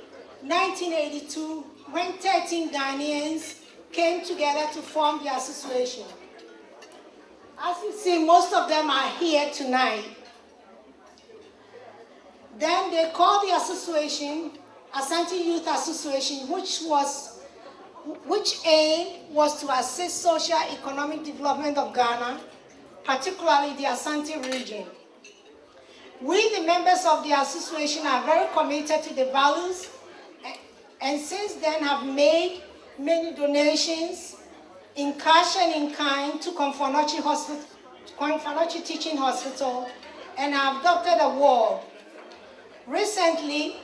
1982, when 13 Ghanaians came together to form the association. As you see, most of them are here tonight. Then they called the association Asante Youth Association, which aim was to assist social economic development of Ghana, particularly the Asante region. We, the members of the association, are very committed to the values, and since then have made many donations in cash and in kind to Konfonochi Teaching Hospital, and have adopted a ward. Recently,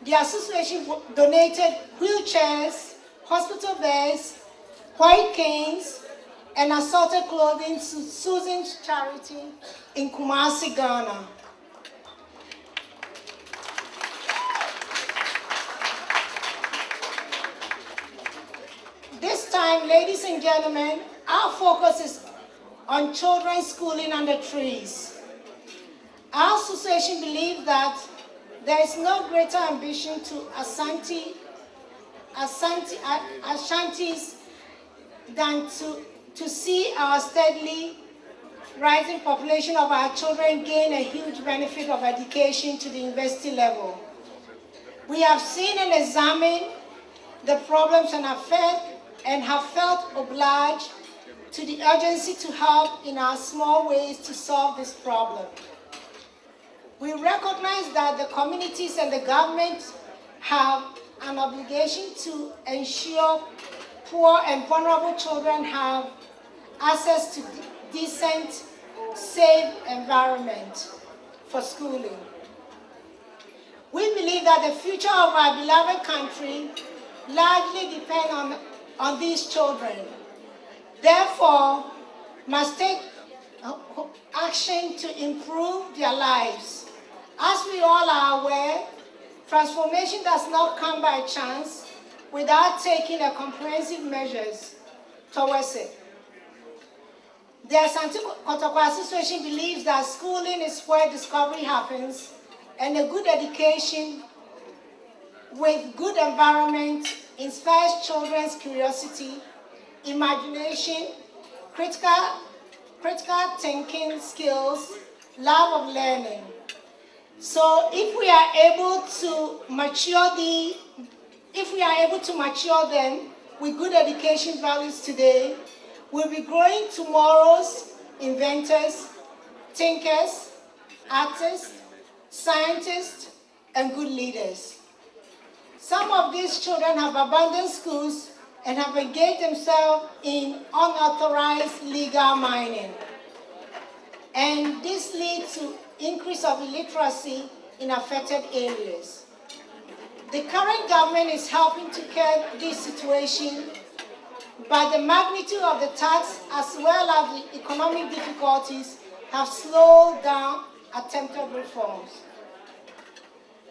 the association donated wheelchairs, hospital beds, white canes, and assorted clothing to Susan's Charity in Kumasi, Ghana. time, ladies and gentlemen, our focus is on children's schooling under trees. Our association believes that there is no greater ambition to Ashantis than to see our steadily rising population of our children gain a huge benefit of education to the university level. We have seen and examined the problems and have felt obliged to the urgency to help in our small ways to solve this problem. We recognize that the communities and the government have an obligation to ensure poor and vulnerable children have access to decent, safe environment for schooling. We believe that the future of our beloved country largely depends on these children. Therefore, must take action to improve their lives. As we all are aware, transformation does not come by chance without taking a comprehensive measures towards it. The Asante Kotoko Association believes that schooling is where discovery happens, and a good education with good environment inspires children's curiosity, imagination, critical thinking skills, love of learning. So if we are able to mature them with good education values today, we'll be growing tomorrow's inventors, thinkers, artists, scientists, and good leaders. Some of these children have abandoned schools and have engaged themselves in unauthorized legal mining. And this leads to increase of illiteracy in affected areas. The current government is helping to curb this situation, but the magnitude of the tax as well as the economic difficulties have slowed down attempted reforms.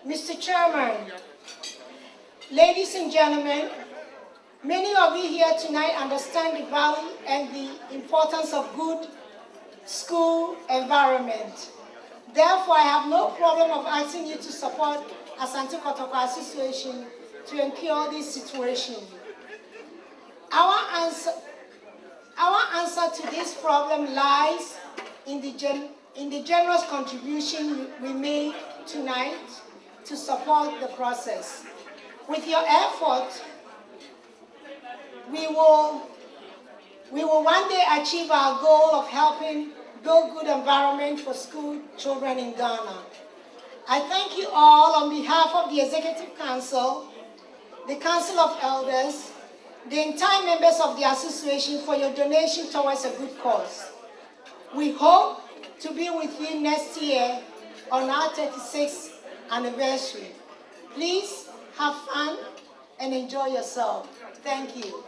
Mr. Chairman, ladies and gentlemen, many of you here tonight understand the value and the importance of good school environment. Therefore, I have no problem of asking you to support Asante Kotoko Association to incur this situation. Our answer to this problem lies in the generous contribution we made tonight to support the process. With your effort, we will one day achieve our goal of helping build good environment for school children in Ghana. I thank you all on behalf of the Executive Council, the Council of Elders, the entire members of the association for your donation towards a good cause. We hope to be with you next year on our 36th anniversary. Please have fun and enjoy yourself. Thank you.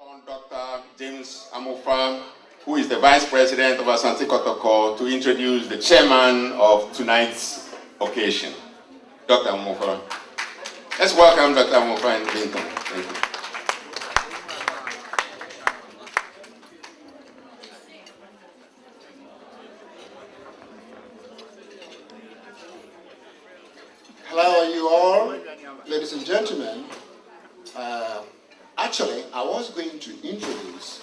On Dr. James Amofa, who is the Vice President of Asante Kotoko, to introduce the chairman of tonight's occasion, Dr. Amofa. Let's welcome Dr. Amofa and Binton. Thank you. Hello, you all, ladies and gentlemen. Actually, I was going to introduce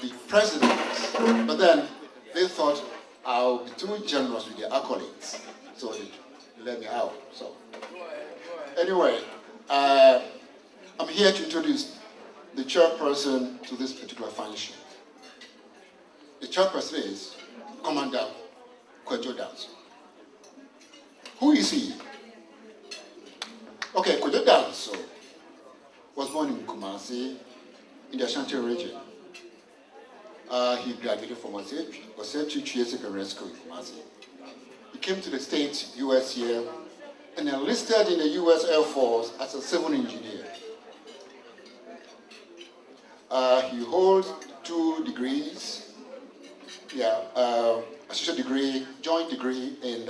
the presidents, but then they thought I'll be too generous with the accolades, so they let me out. So, anyway, I'm here to introduce the chairperson to this particular function. The chairperson is Commander Kojo Danso. Who is he? Okay, Kojo Danso was born in Kumasi, in the Ashanti region. He graduated from Asante Secondary School in Kumasi. He came to the States, US here, and enlisted in the US Air Force as a civil engineer. He holds 2 degrees, associate degree, joint degree in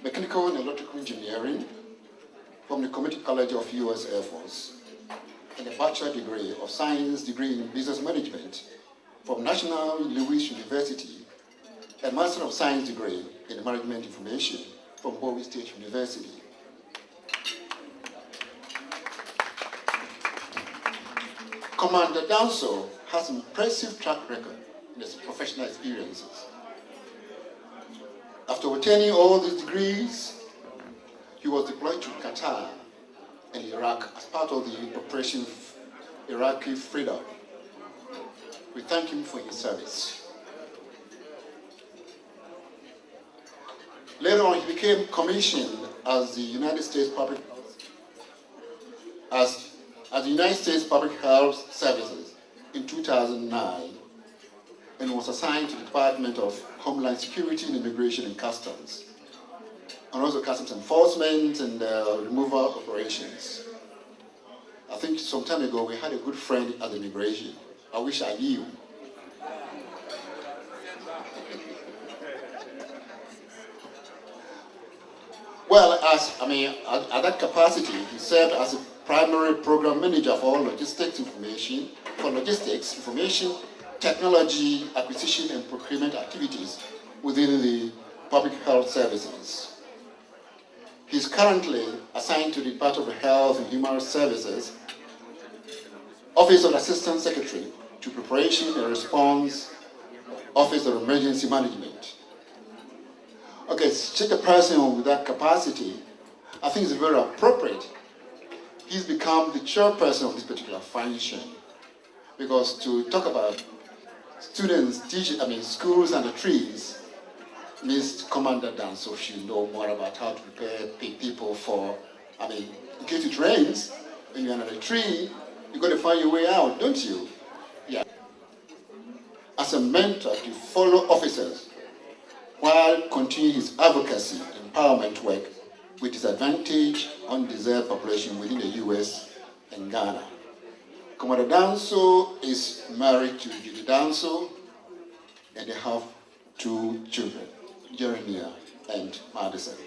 mechanical and electrical engineering from the Community College of US Air Force. and a bachelor degree of science degree in business management from National Louis University, and Master of Science degree in Management Information from Bowie State University. Commander Danso has an impressive track record in his professional experiences. After obtaining all these degrees, he was deployed to Qatar and Iraq as part of the Operation Iraqi Freedom. We thank him for his service. Later on, he became commissioned as the United States Public Health Services in 2009, and was assigned to the Department of Homeland Security and Immigration and Customs, and also customs enforcement and removal operations. I think some time ago we had a good friend at the immigration. I wish I knew. Well, at that capacity, he served as a primary program manager for logistics, information, technology, acquisition, and procurement activities within the public health services. He's currently assigned to the Department of Health and Human Services, Office of Assistant Secretary to Preparation and Response, Office of Emergency Management. Okay, such a person with that capacity, I think it's very appropriate. He's become the chairperson of this particular function, because to talk about students, schools and the trees, Ms. Commander Danso should know more about how to prepare people for, in case it rains, when you're under a tree, you've got to find your way out, don't you? Yeah. As a mentor to follow officers while continuing his advocacy and empowerment work with disadvantaged, undeserved population within the U.S. and Ghana. Commander Danso is married to Judy Danso, and they have 2 children, Jeremiah and Madison.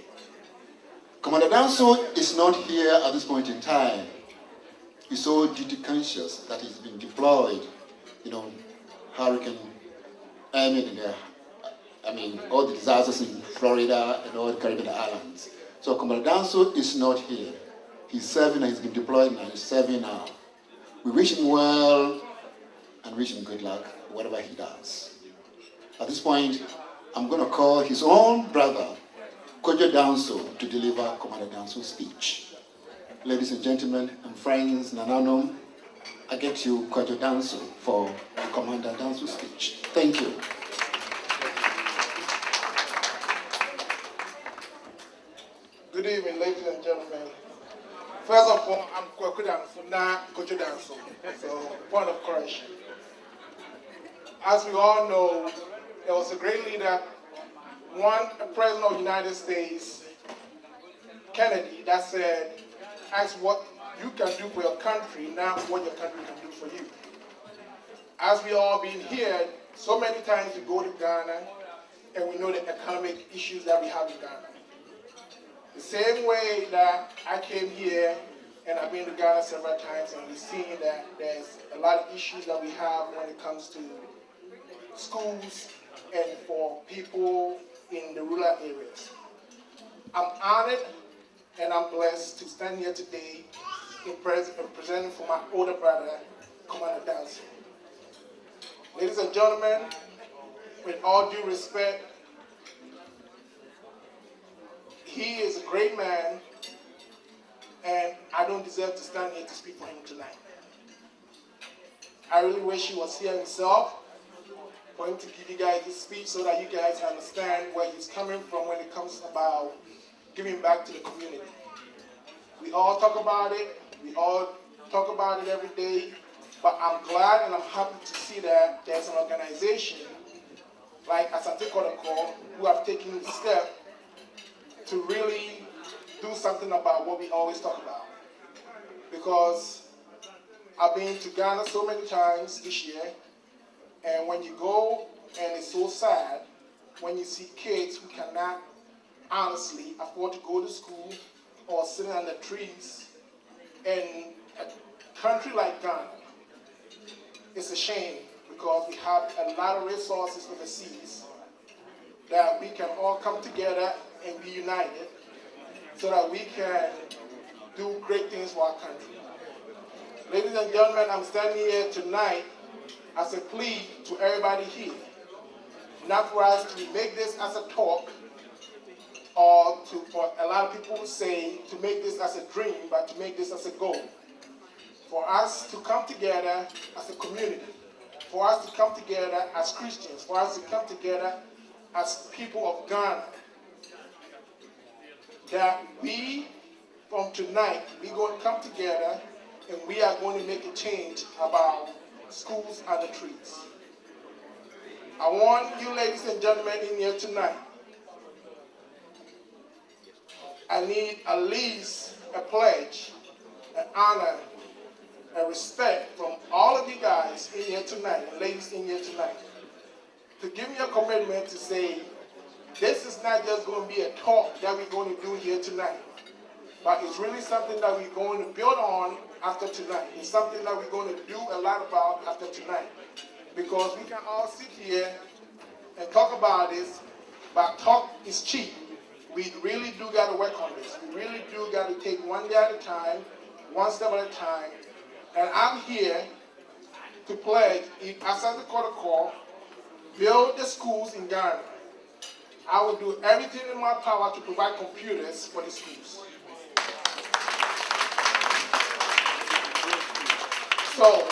Commander Danso is not here at this point in time. He's so duty conscious that he's been deployed, Hurricane Irma and all the disasters in Florida and all the Caribbean islands. So Commander Danso is not here. He's serving and he's been deployed and he's serving now. We wish him well and wish him good luck, whatever he does. At this point, I'm going to call his own brother, Kojo Danso, to deliver Commander Danso's speech. Ladies and gentlemen and friends, Nananom, I get you Kojo Danso for Commander Danso's speech. Thank you. Good evening, ladies and gentlemen. First of all, I'm Kotoko Danso, not Kojo Danso. So, point of correction. As we all know, there was a great leader, a president of the United States, Kennedy, that said, ask what you can do for your country, not what your country can do for you. As we all been here, so many times we go to Ghana, and we know the economic issues that we have in Ghana. The same way that I came here, and I've been to Ghana several times, and we've seen that there's a lot of issues that we have when it comes to schools and for people in the rural areas. I'm honored and I'm blessed to stand here today in presenting for my older brother, Commander Danso. Ladies and gentlemen, with all due respect, he is a great man, and I don't deserve to stand here to speak for him tonight. I really wish he was here himself, for him to give you guys this speech so that you guys understand where he's coming from when it comes about giving back to the community. We all talk about it, every day, but I'm glad and I'm happy to see that there's an organization like Asante Kotoko who have taken the step to really do something about what we always talk about. Because I've been to Ghana so many times this year, and when you go, and it's so sad, when you see kids who cannot honestly afford to go to school or sitting under trees, and country like Ghana, it's a shame because we have a lot of resources overseas that we can all come together and be united so that we can do great things for our country. Ladies and gentlemen, I'm standing here tonight as a plea to everybody here, not for us to make this as a talk or for a lot of people say to make this as a dream, but to make this as a goal. For us to come together as a community, for us to come together as Christians, for us to come together as people of Ghana, that we, from tonight, we're going to come together and we are going to make a change about schools and the streets. I want you ladies and gentlemen in here tonight, I need at least a pledge, an honor, a respect from all of you guys in here tonight, and ladies in here tonight, to give me a commitment to say, this is not just going to be a talk that we're going to do here tonight, but it's really something that we're going to build on after tonight. It's something that we're going to do a lot about after tonight. Because we can all sit here and talk about this, but talk is cheap. We really do got to work on this. We really do got to take one day at a time, one step at a time. And I'm here to pledge, if Asante Kotoko build the schools in Ghana, I will do everything in my power to provide computers for the schools. So,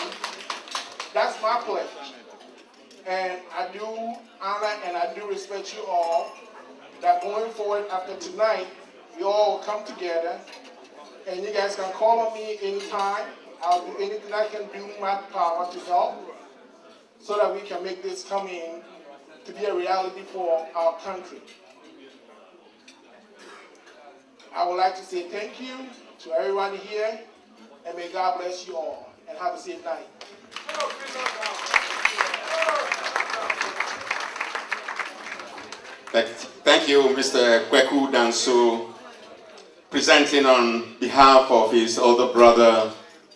that's my pledge. And I do honor and I do respect you all, that going forward after tonight, we all will come together, and you guys can call on me anytime. I'll do anything I can do in my power to help, so that we can make this come in to be a reality for our country. I would like to say thank you to everyone here, and may God bless you all, and have a safe night. Thank you, Mr. Kweku Danso, presenting on behalf of his older brother,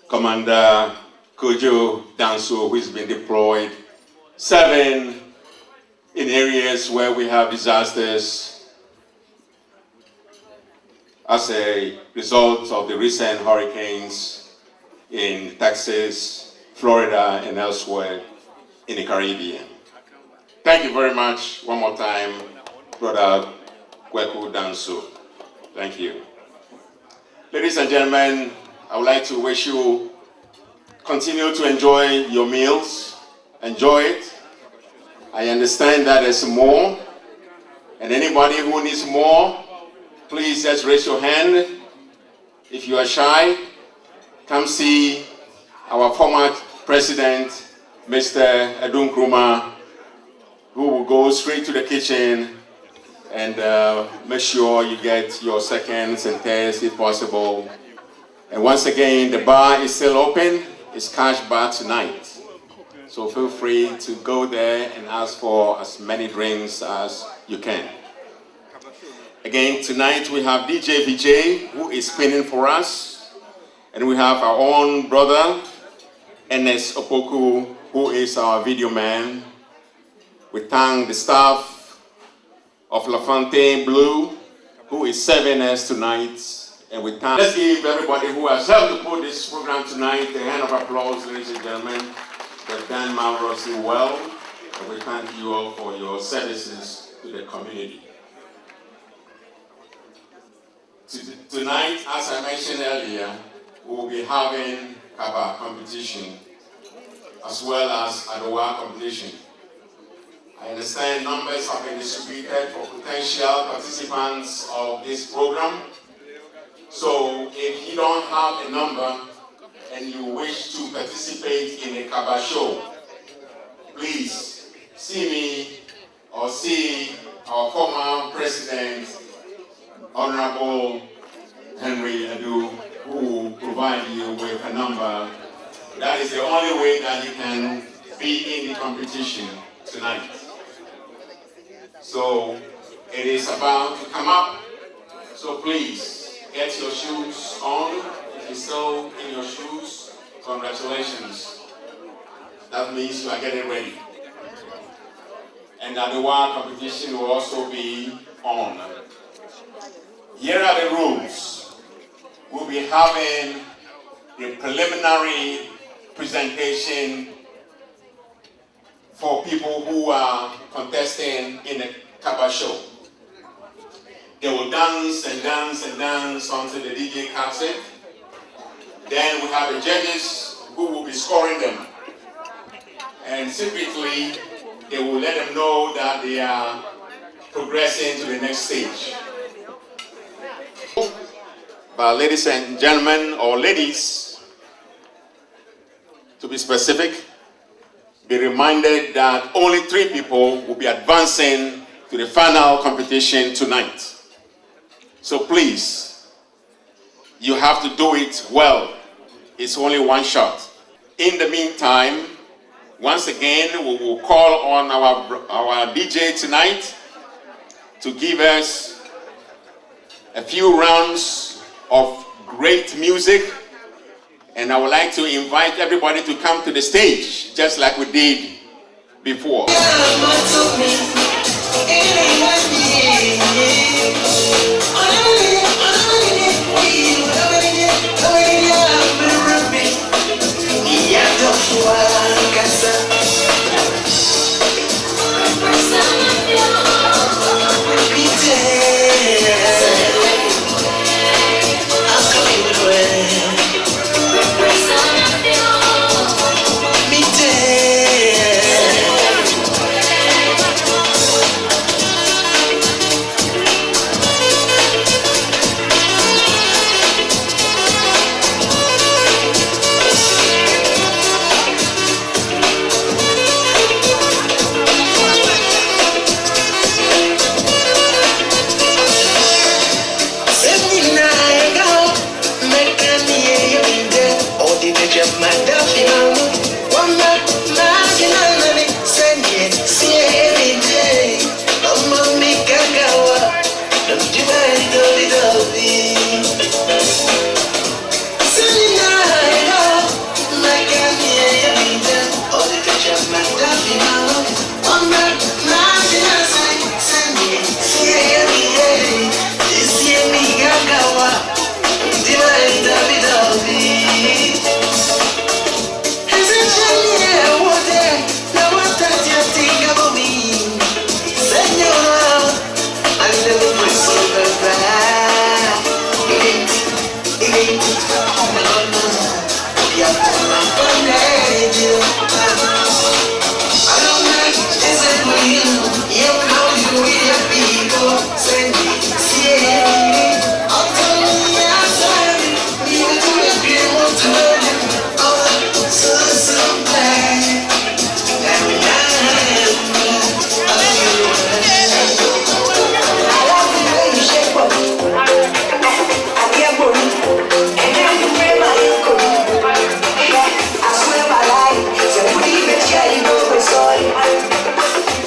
Commander Kojo Danso, who has been deployed, serving in areas where we have disasters as a result of the recent hurricanes in Texas, Florida, and elsewhere in the Caribbean. Thank you very much one more time, Brother Kweku Danso. Thank you. Ladies and gentlemen, I would like to wish you continue to enjoy your meals. Enjoy it. I understand that there's more, and anybody who needs more, please just raise your hand. If you are shy, come see our former president, Mr. Edun Nkrumah, who will go straight to the kitchen and make sure you get your seconds and thirds if possible. And once again, the bar is still open. It's cash bar tonight. So feel free to go there and ask for as many drinks as you can. Again, tonight we have DJ Vijay, who is spinning for us. And we have our own brother, Ernest Opoku, who is our video man. We thank the staff of La Fontaine Blue, who is serving us tonight. And we thank, let's give everybody who has helped to put this program tonight a hand of applause, ladies and gentlemen. They've done marvelously well. And we thank you all for your services to the community. Tonight, as I mentioned earlier, we will be having Kaba competition as well as Adowa competition. I understand numbers have been distributed for potential participants of this program. So if you don't have a number and you wish to participate in a Kaba show, please see me or see our former president, Honorable Henry Adu, who will provide you with a number. That is the only way that you can be in the competition tonight. So it is about to come up. So please get your shoes on if you're still in your shoes. Congratulations. That means you are getting ready. And the Adewa competition will also be on. Here are the rules. We'll be having a preliminary presentation for people who are contesting in the Kaba show. They will dance and dance and dance until the DJ cuts it. Then we have the judges who will be scoring them. And secretly, they will let them know that they are progressing to the next stage. But ladies and gentlemen, or ladies, to be specific, be reminded that only 3 people will be advancing to the final competition tonight. So please, you have to do it well. It's only one shot. In the meantime, once again, we will call on our DJ tonight to give us a few rounds of great music. And I would like to invite everybody to come to the stage, just like we did before.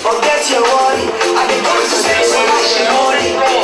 Forget your worry, I be going to say so much money.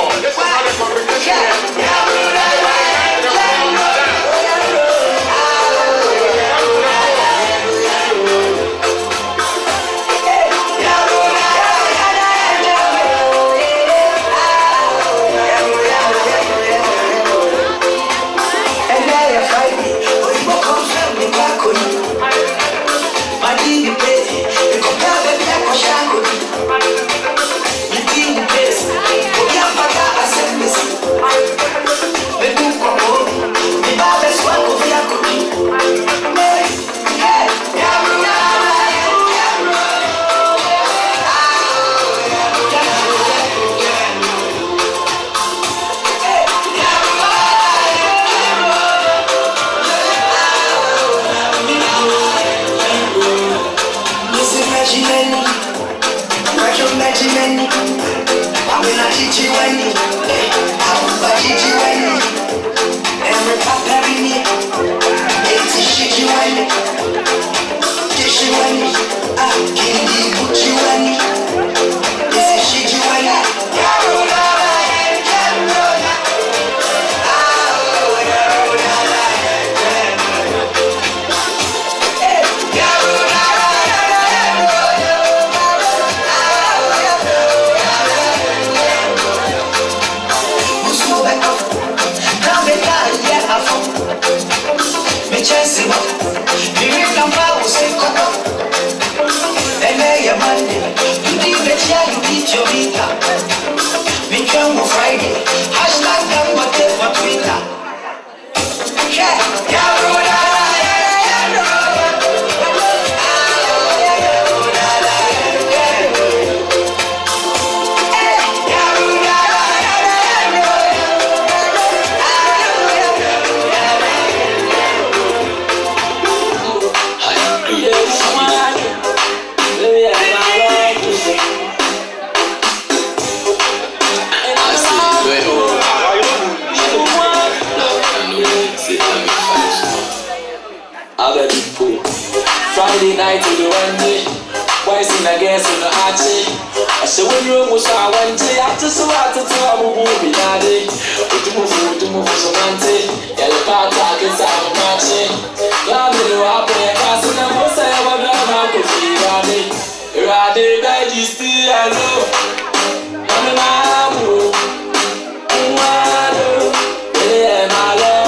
Friday night to the one day. Why is it again so no archie? I said when you almost saw one day, I just want to tell you who be daddy. To move so mante. Yellow part I can say I'm matching. Love me no happen, cause I'm not say I'm not going to feel daddy. Daddy, baby, still I know. I'm a man. Yeah, my love.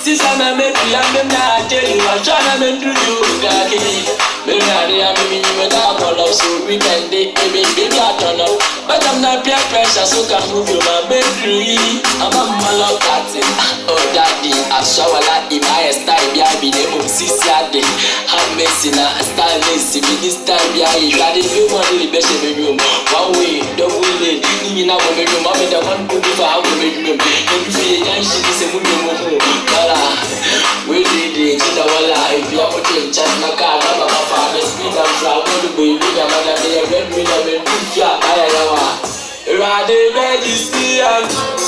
Since I'm a baby, I'm not telling you, I'm trying to do you. Maybe I'm without all of so we can date, baby, I don't know. But I'm not peer pressure, so can move you, my baby. I'm a mallow party. Oh, daddy, I shower like in my style, I be the Sisiade. I'm messing a style, missing me this time, yeah, daddy, you want to be best in the room. One way, double lane, you know, I'm in the one good for our room. And if you ain't shit, it's a movie. We did it, the whole life, you're putting chat, my car, my father's speed and travel to be with a man, and they are red with a man, I rather register.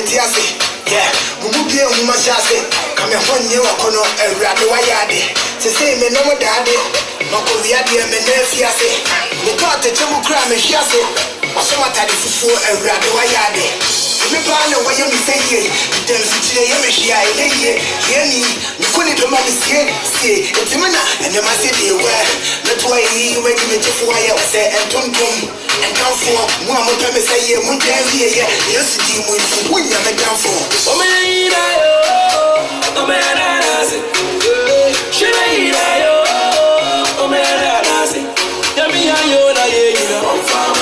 metiase. Yeah, Mububi and Mashase. Come on, you are going to Radawayade. To say me no daddy. Mokoviadi and Menefiase. The thought that you will cry me, Shiase. Washamata is for a Radawayade. Me plan why you say ye, then see ye Meshia, Yenny, you couldn't do my say, it's Mina, and the Massey where that's why you make me just why I say, and Tom and down for one more time. Say, Munjavia, yes, you will win your down for. Oh, man, oh, man, I say, should I, oh, man, I say, Yami, you know, farmer.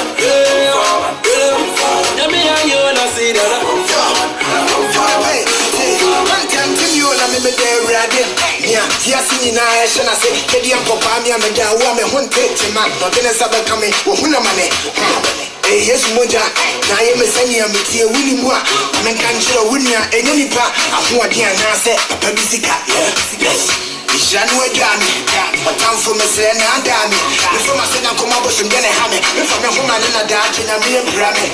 I shall say, Kedian Papa, me and Madame, woman, one take to my Nothingness about coming, Wahuna money. Yes, Moja, I am a senior, Willie Moore, I mean, Cancho, Winia, and any part of what I said, Pabisica, yes. January Dami, but time for me, say, and Dami. Before my son, come up with some Jenny Hammy, before my woman in a dart in a mere Grammy.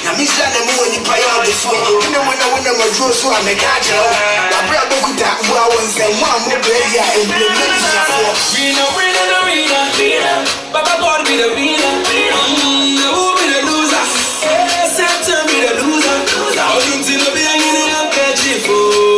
Now, Miss Lana, when you pay all this for, you know, when I went on my draw, so I make a job. I brought the good that well, and say, one more baby, and blame me for. We know, Papa God be the winner, who be the loser? Satan be the loser. How you think of being in a catchy fool?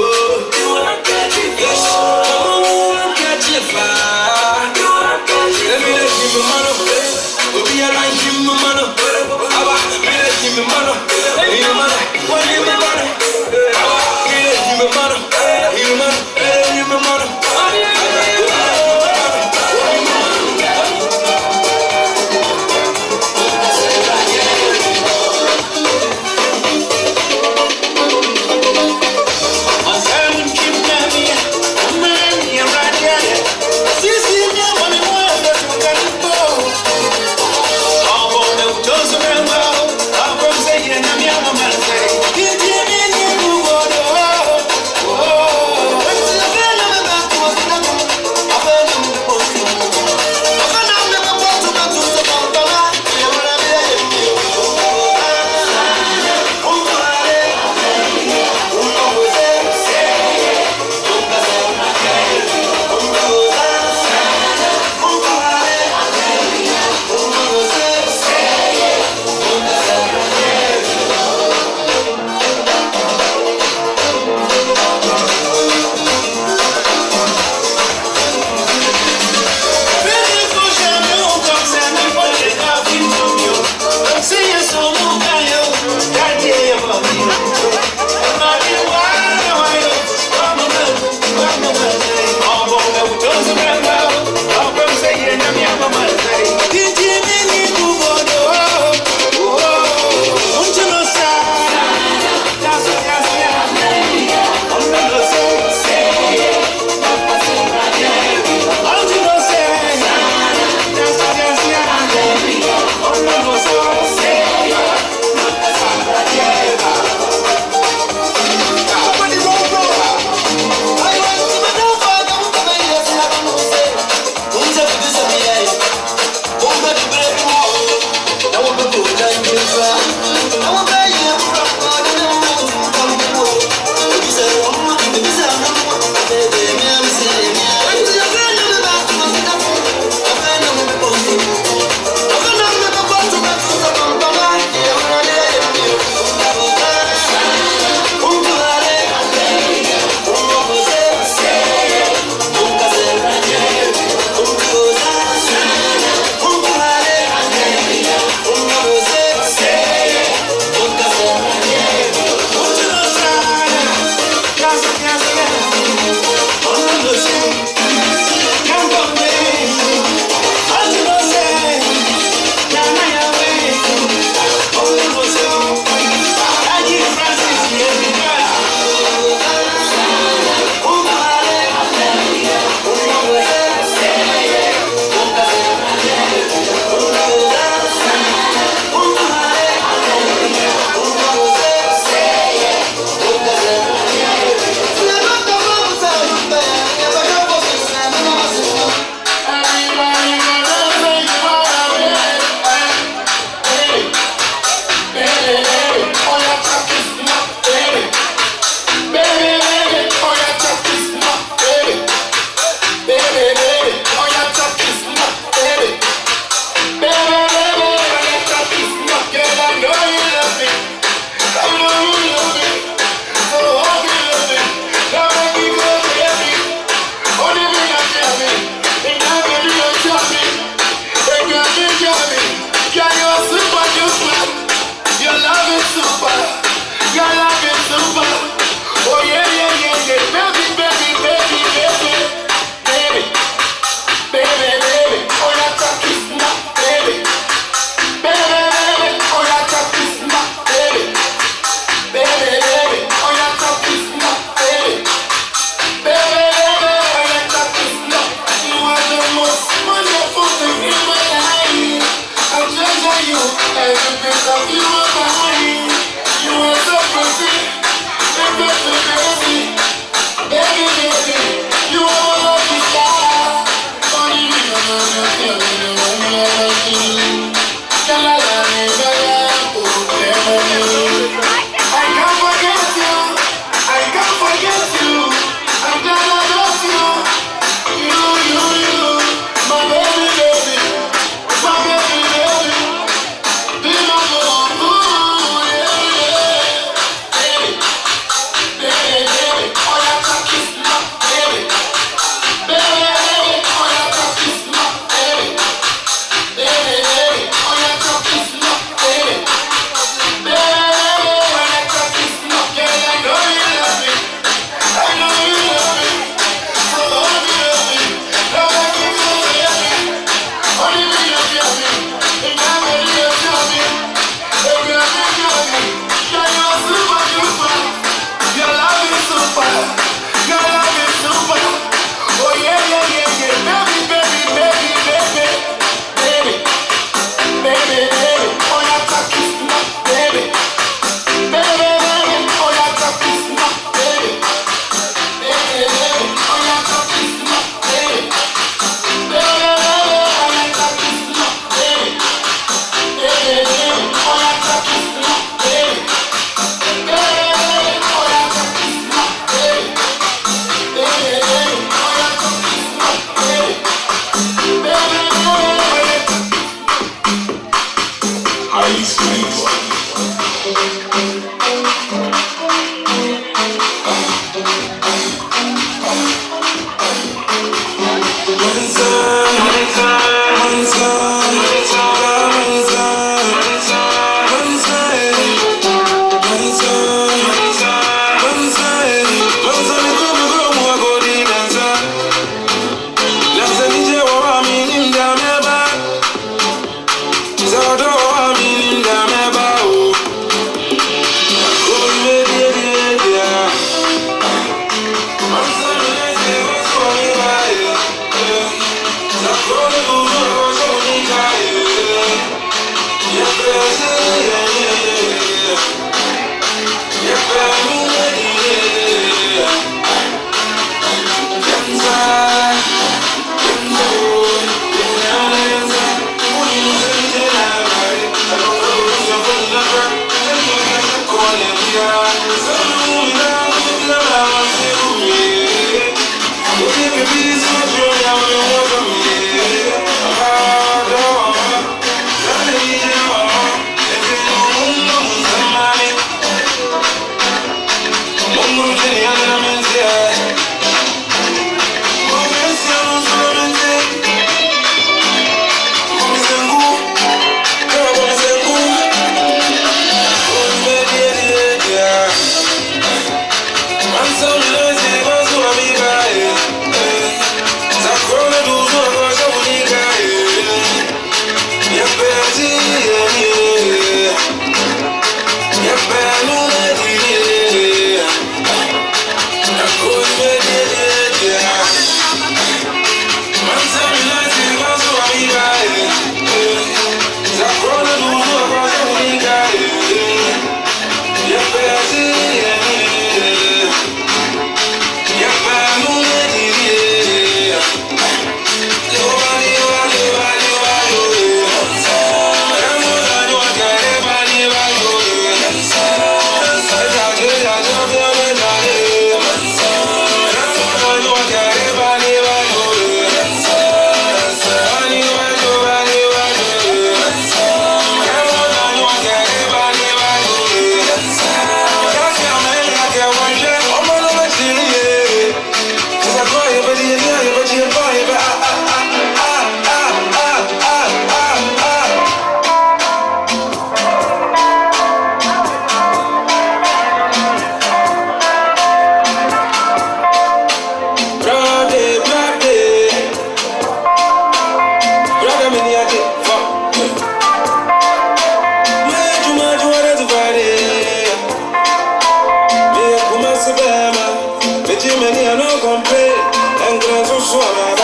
Jimmy, I no complain. And girls who saw my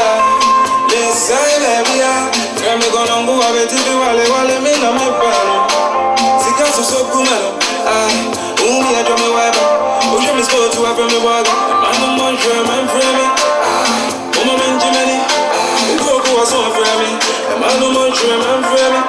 let's say, baby, I'm gonna go a bit to wale me na me pano. Sikaso so kumano. Umi a drummy wipe. Uja me sport to a from the water. I'm on German frame. Uma Benjamin. Kotoko was on frame. I'm on German frame.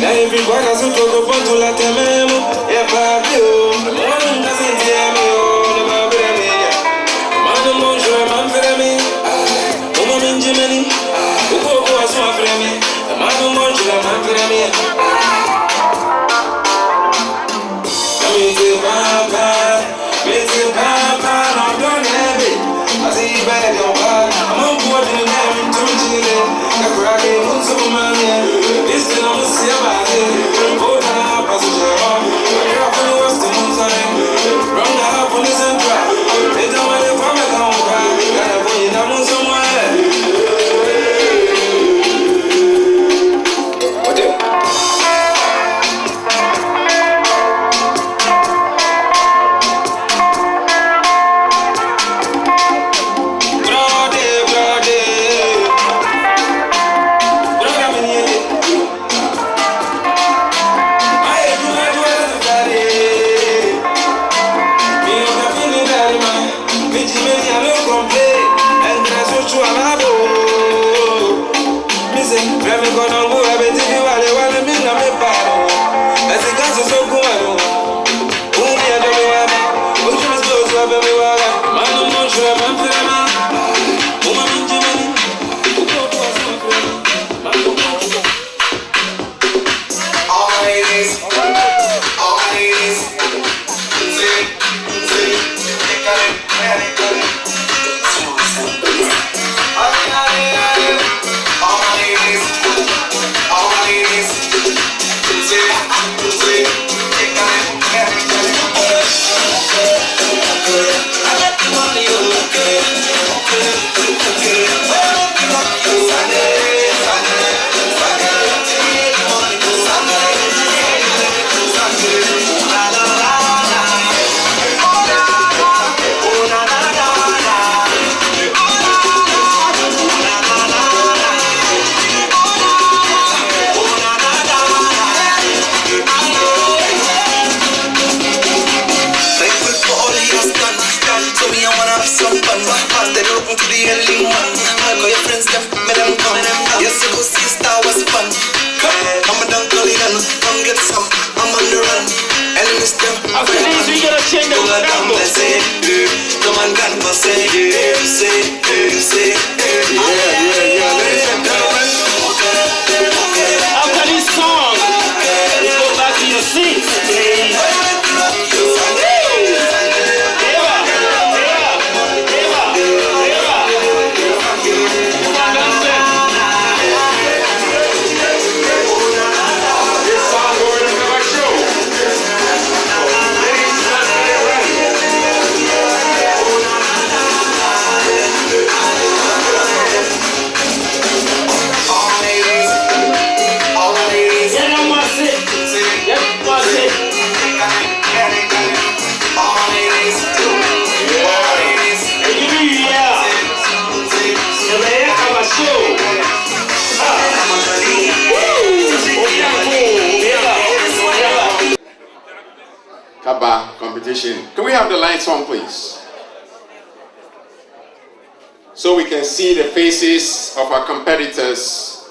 Everybody has to talk about to let them in. Yeah, Fabio. I'm on the same man, man, for me. Woman in Germany. Kotoko was one for me. Man, man, for me. Papa, no, don't have it. I see you better go back. I'm on board in the name to Chile. I'm cracking on some money. This thing I'm see about it. Go down, pass it down. I'm dropping the West in time. Run the half on the central. They don't want to come and come back. Gotta put it down somewhere. What the? After this song, let's go back to your seats. Kaba competition. Can we have the lights on, please? So we can see the faces of our competitors.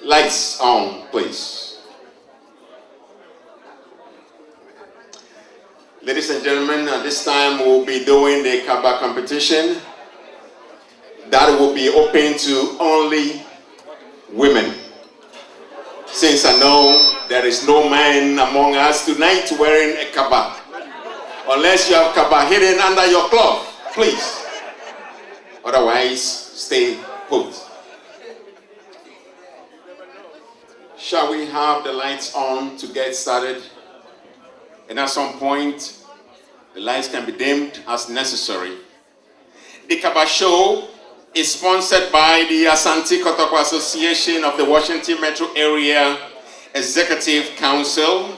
Lights on, please. Ladies and gentlemen, at this time we'll be doing the Kaba competition. That will be open to only women. Since I know there is no man among us tonight wearing a kaba Unless you have kaba hidden under your cloth, please. Otherwise, stay put. Shall we have the lights on to get started? And at some point, the lights can be dimmed as necessary. The Kaba Show is sponsored by the Asante Kotoko Association of the Washington Metro Area Executive Council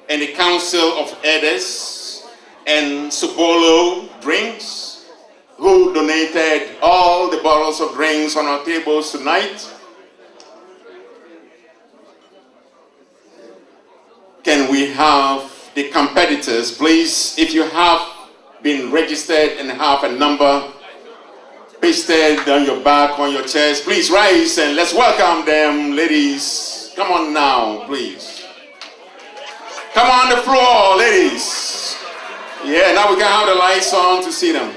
and the Council of Elders and Subolo Drinks, who donated all the bottles of drinks on our tables tonight. Can we have the competitors, please? If you have been registered and have a number pasted on your back, on your chest, please rise and let's welcome them, ladies. Come on now, please. Come on the floor, ladies. Yeah, now we can have the lights on to see them.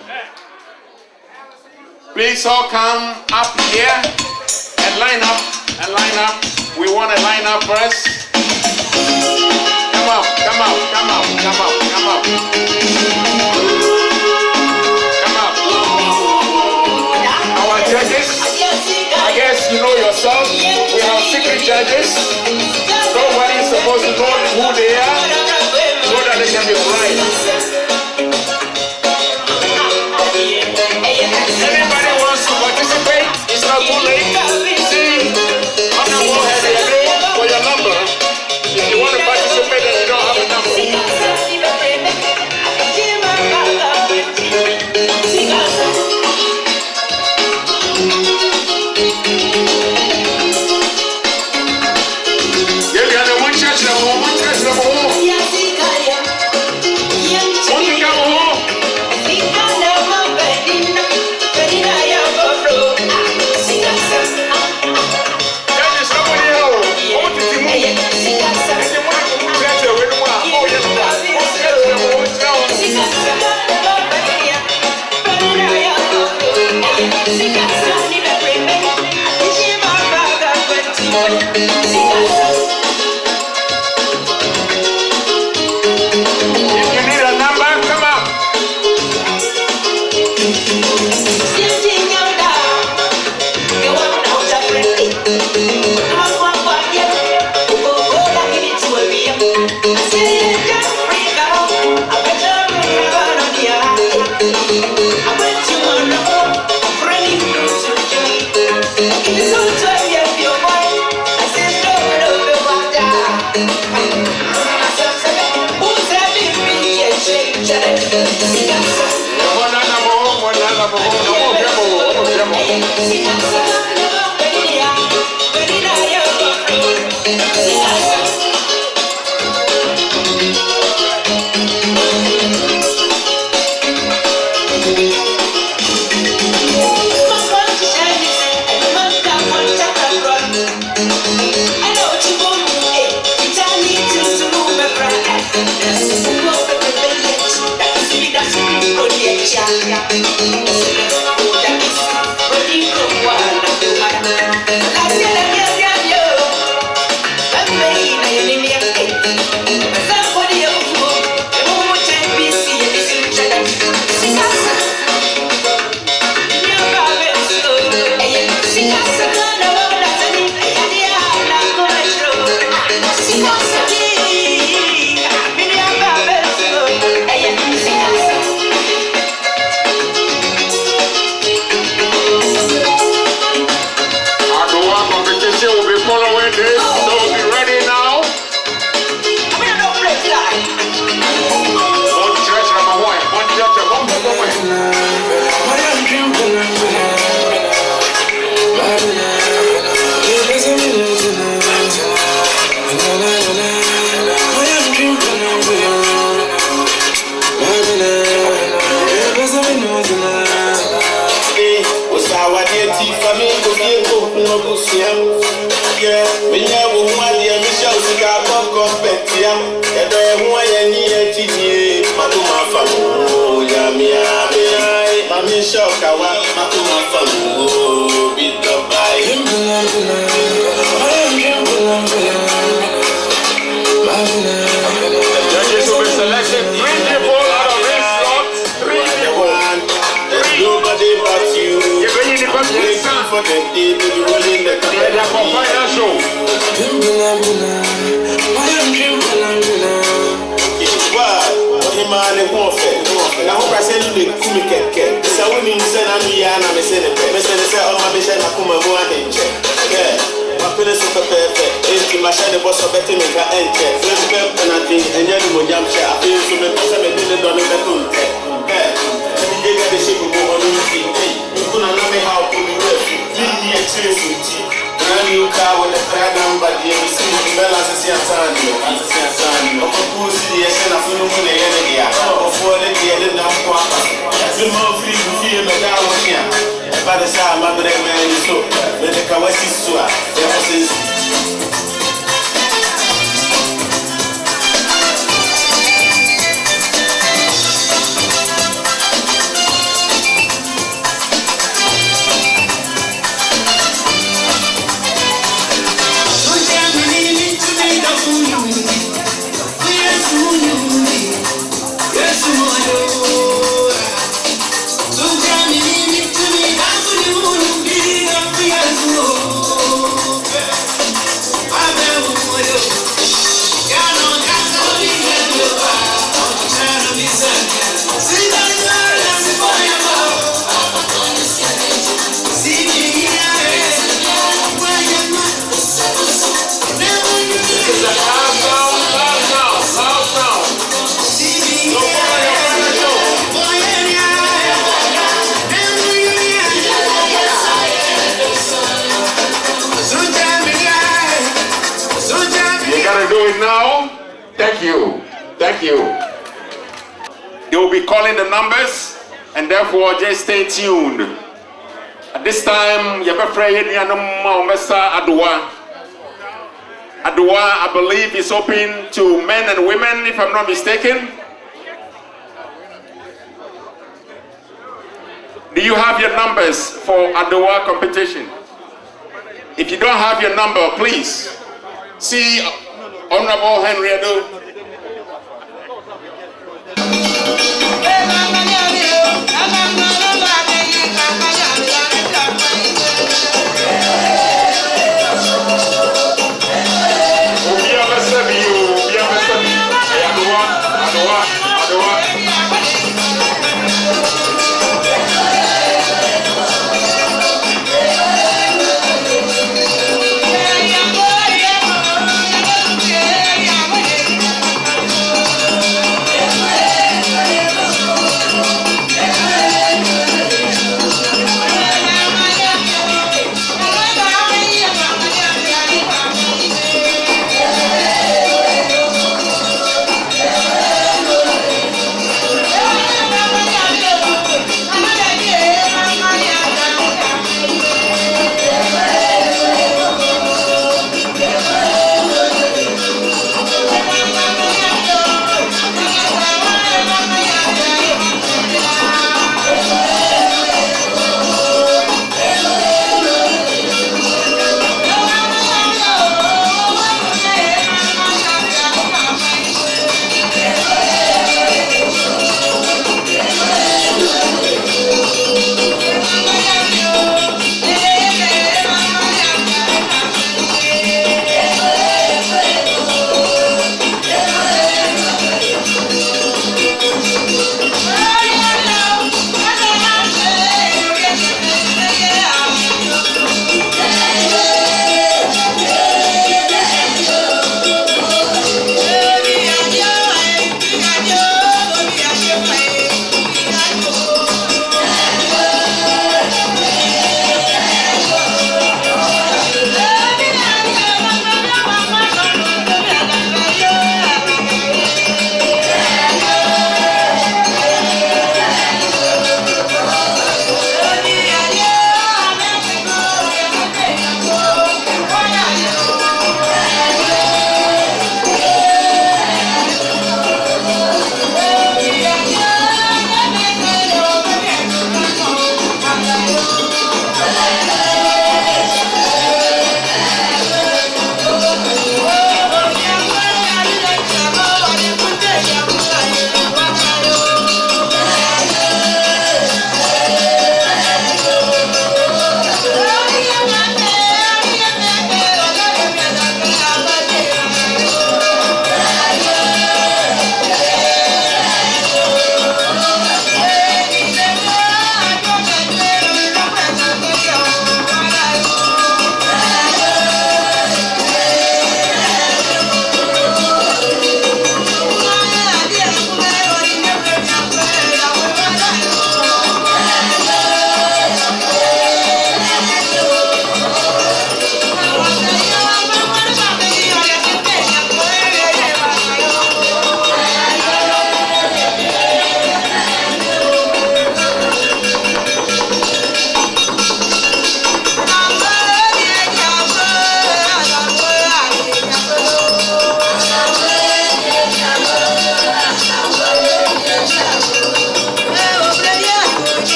Please all come up here and line up, We want to line up first. Come up. Our judges, I guess you know yourself. We have secret judges. Nobody is supposed to know who they are so that they can be right. Anybody wants to participate? It's not too late. See, I'm not going to have your name or your number. If you want to participate and you don't have a number. Judges will be selected 3 people out of for the day, we rolling the fire show. Man, the warfare. I hope I send you the Kumika. So when you send me, I'm a senator. Mr. Oh, my mission, I come and want it. My penis is perfect. It's to my shadow boss of better make her enter. Let's go and I think, and you're the jump share. I feel so much of a dinner done in the tune. Let me get the shape of one on the feet. You couldn't know me how to be ready. Leave me a trace with tea. Brand new car with a crack number. You see the balance is Asante. Of course, the essence of no money. Before the day, the damn quarter. The more free to feel me down here. By the time my brother man is so, when the Kawasi Sua, there was Thank you. They will be calling the numbers, and therefore just stay tuned. At this time, Adwa, I believe, is open to men and women, if I'm not mistaken. Do you have your numbers for Adwa competition? If you don't have your number, please see Honorable Henry Ado.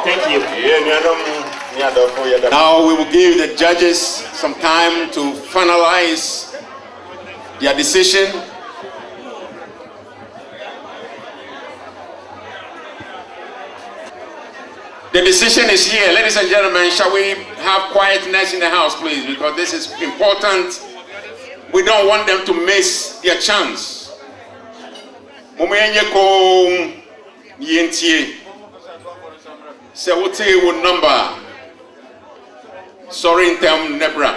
Thank you. Now we will give the judges some time to finalize their decision. The decision is here. Ladies and gentlemen, shall we have quietness in the house, please? Because this is important. We don't want them to miss their chance. Say what would number? Sorry in term Nebra.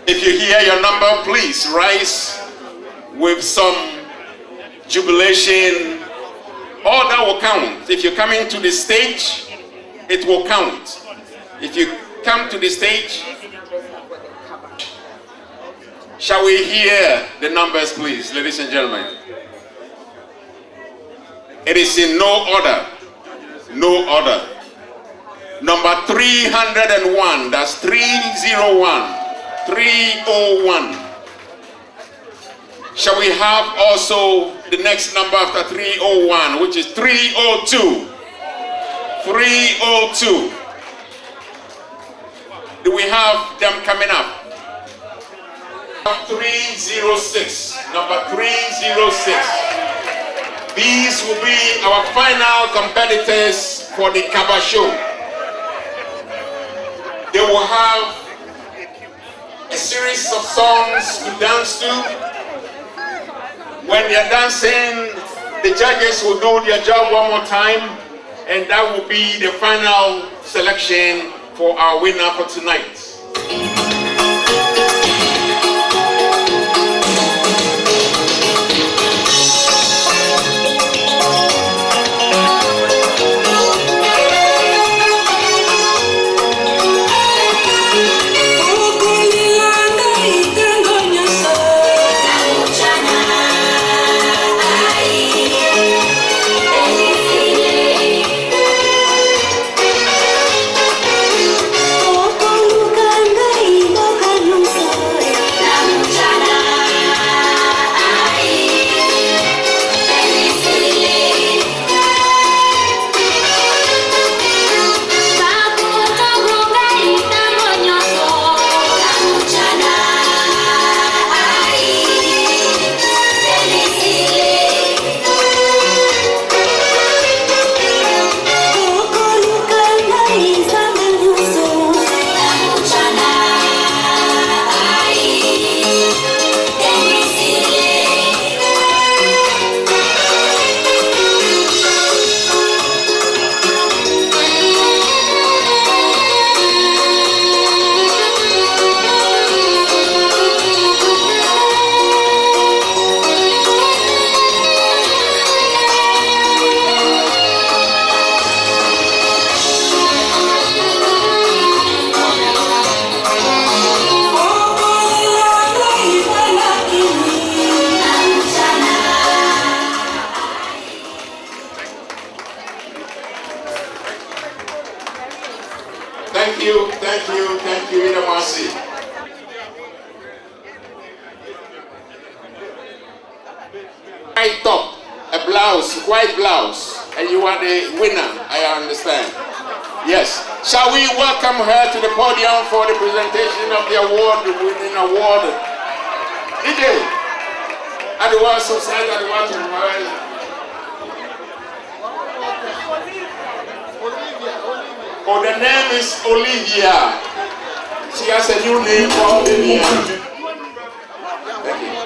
If you hear your number, please rise with some jubilation. All that will count. If you're coming to the stage, it will count. If you come to the stage, shall we hear the numbers, please, ladies and gentlemen? It is in no order. No order. Number 301, that's 301. 301. Shall we have also the next number after 301, which is 302? 302. Do we have them coming up? 306. Number 306. These will be our final competitors for the Kaba show. They will have a series of songs to dance to. When they are dancing, the judges will do their job one more time, and that will be the final selection for our winner for tonight. Thank you, Ida Marcy. White top, a blouse, white blouse, and you are the winner, I understand. Yes. Shall we welcome her to the podium for the presentation of the award, the winning award? DJ, at the World Society, at the World. Oh, the name is Olivia. She has a new name called Olivia. Thank you.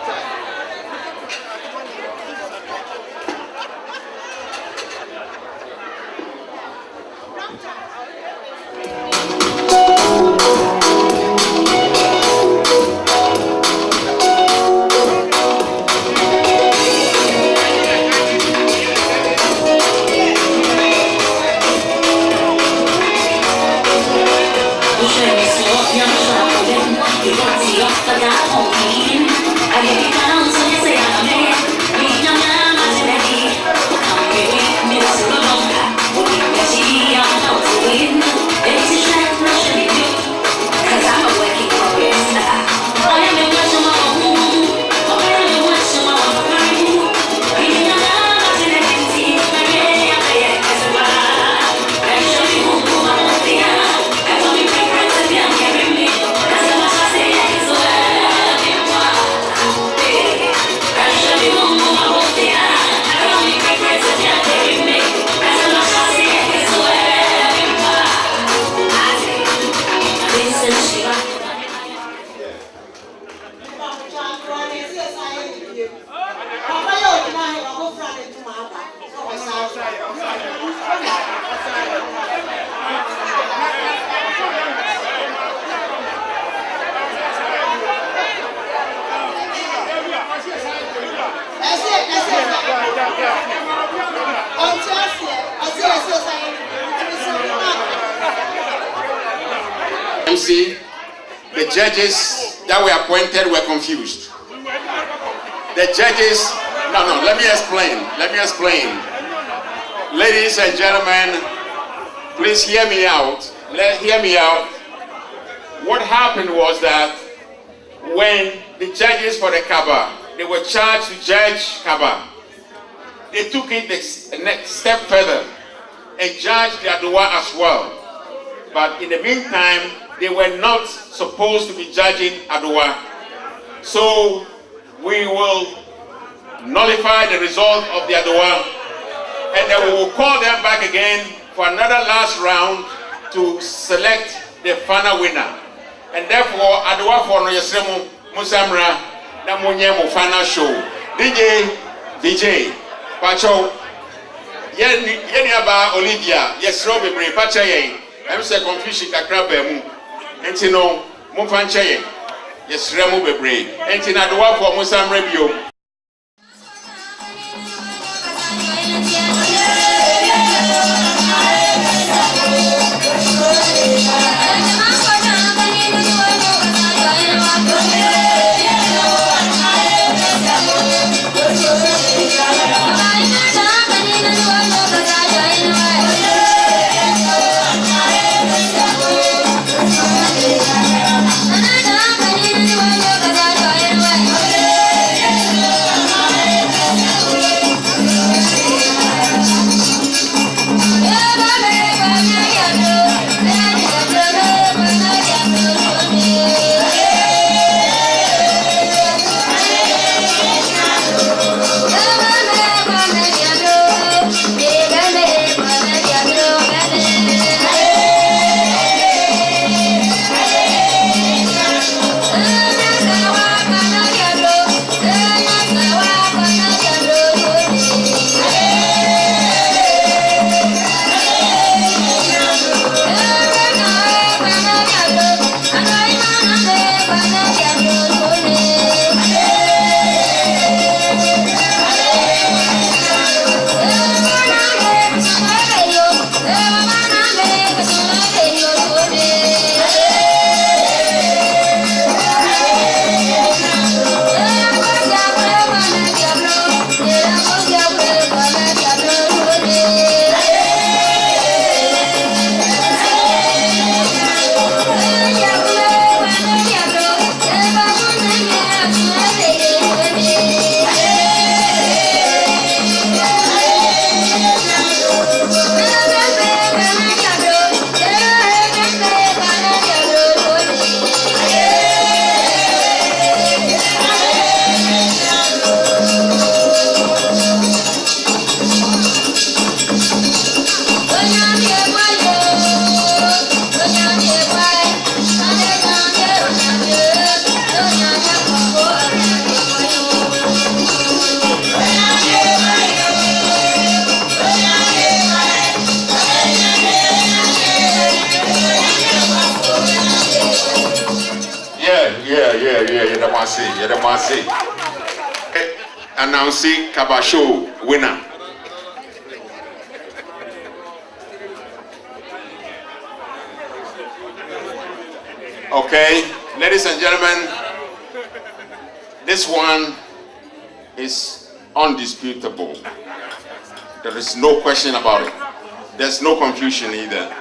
see, the judges that were appointed were confused. The judges, no, let me explain. Ladies and gentlemen, please hear me out. Hear me out. What happened was that when the judges for the Kaaba, they were charged to judge Kaaba, they took it the next step further and judged the Adwa as well. But in the meantime, they were not supposed to be judging Adwa. So we will nullify the result of the Adwa, and then we will call them back again for another last round to select the final winner. And therefore, Adwa for no yesremu musamra na monye mo final show. DJ, Pacho, yeni aba Olivia, yesro bebre pacha yen. I'm say confusion kakra ba mu. Enti no, mo fanche yen. Yesremu bebre. Enti na Adwa for musamra bio. Announcing Kabasho winner. Okay, ladies and gentlemen, this one is undisputable. There is no question about it. There's no confusion either.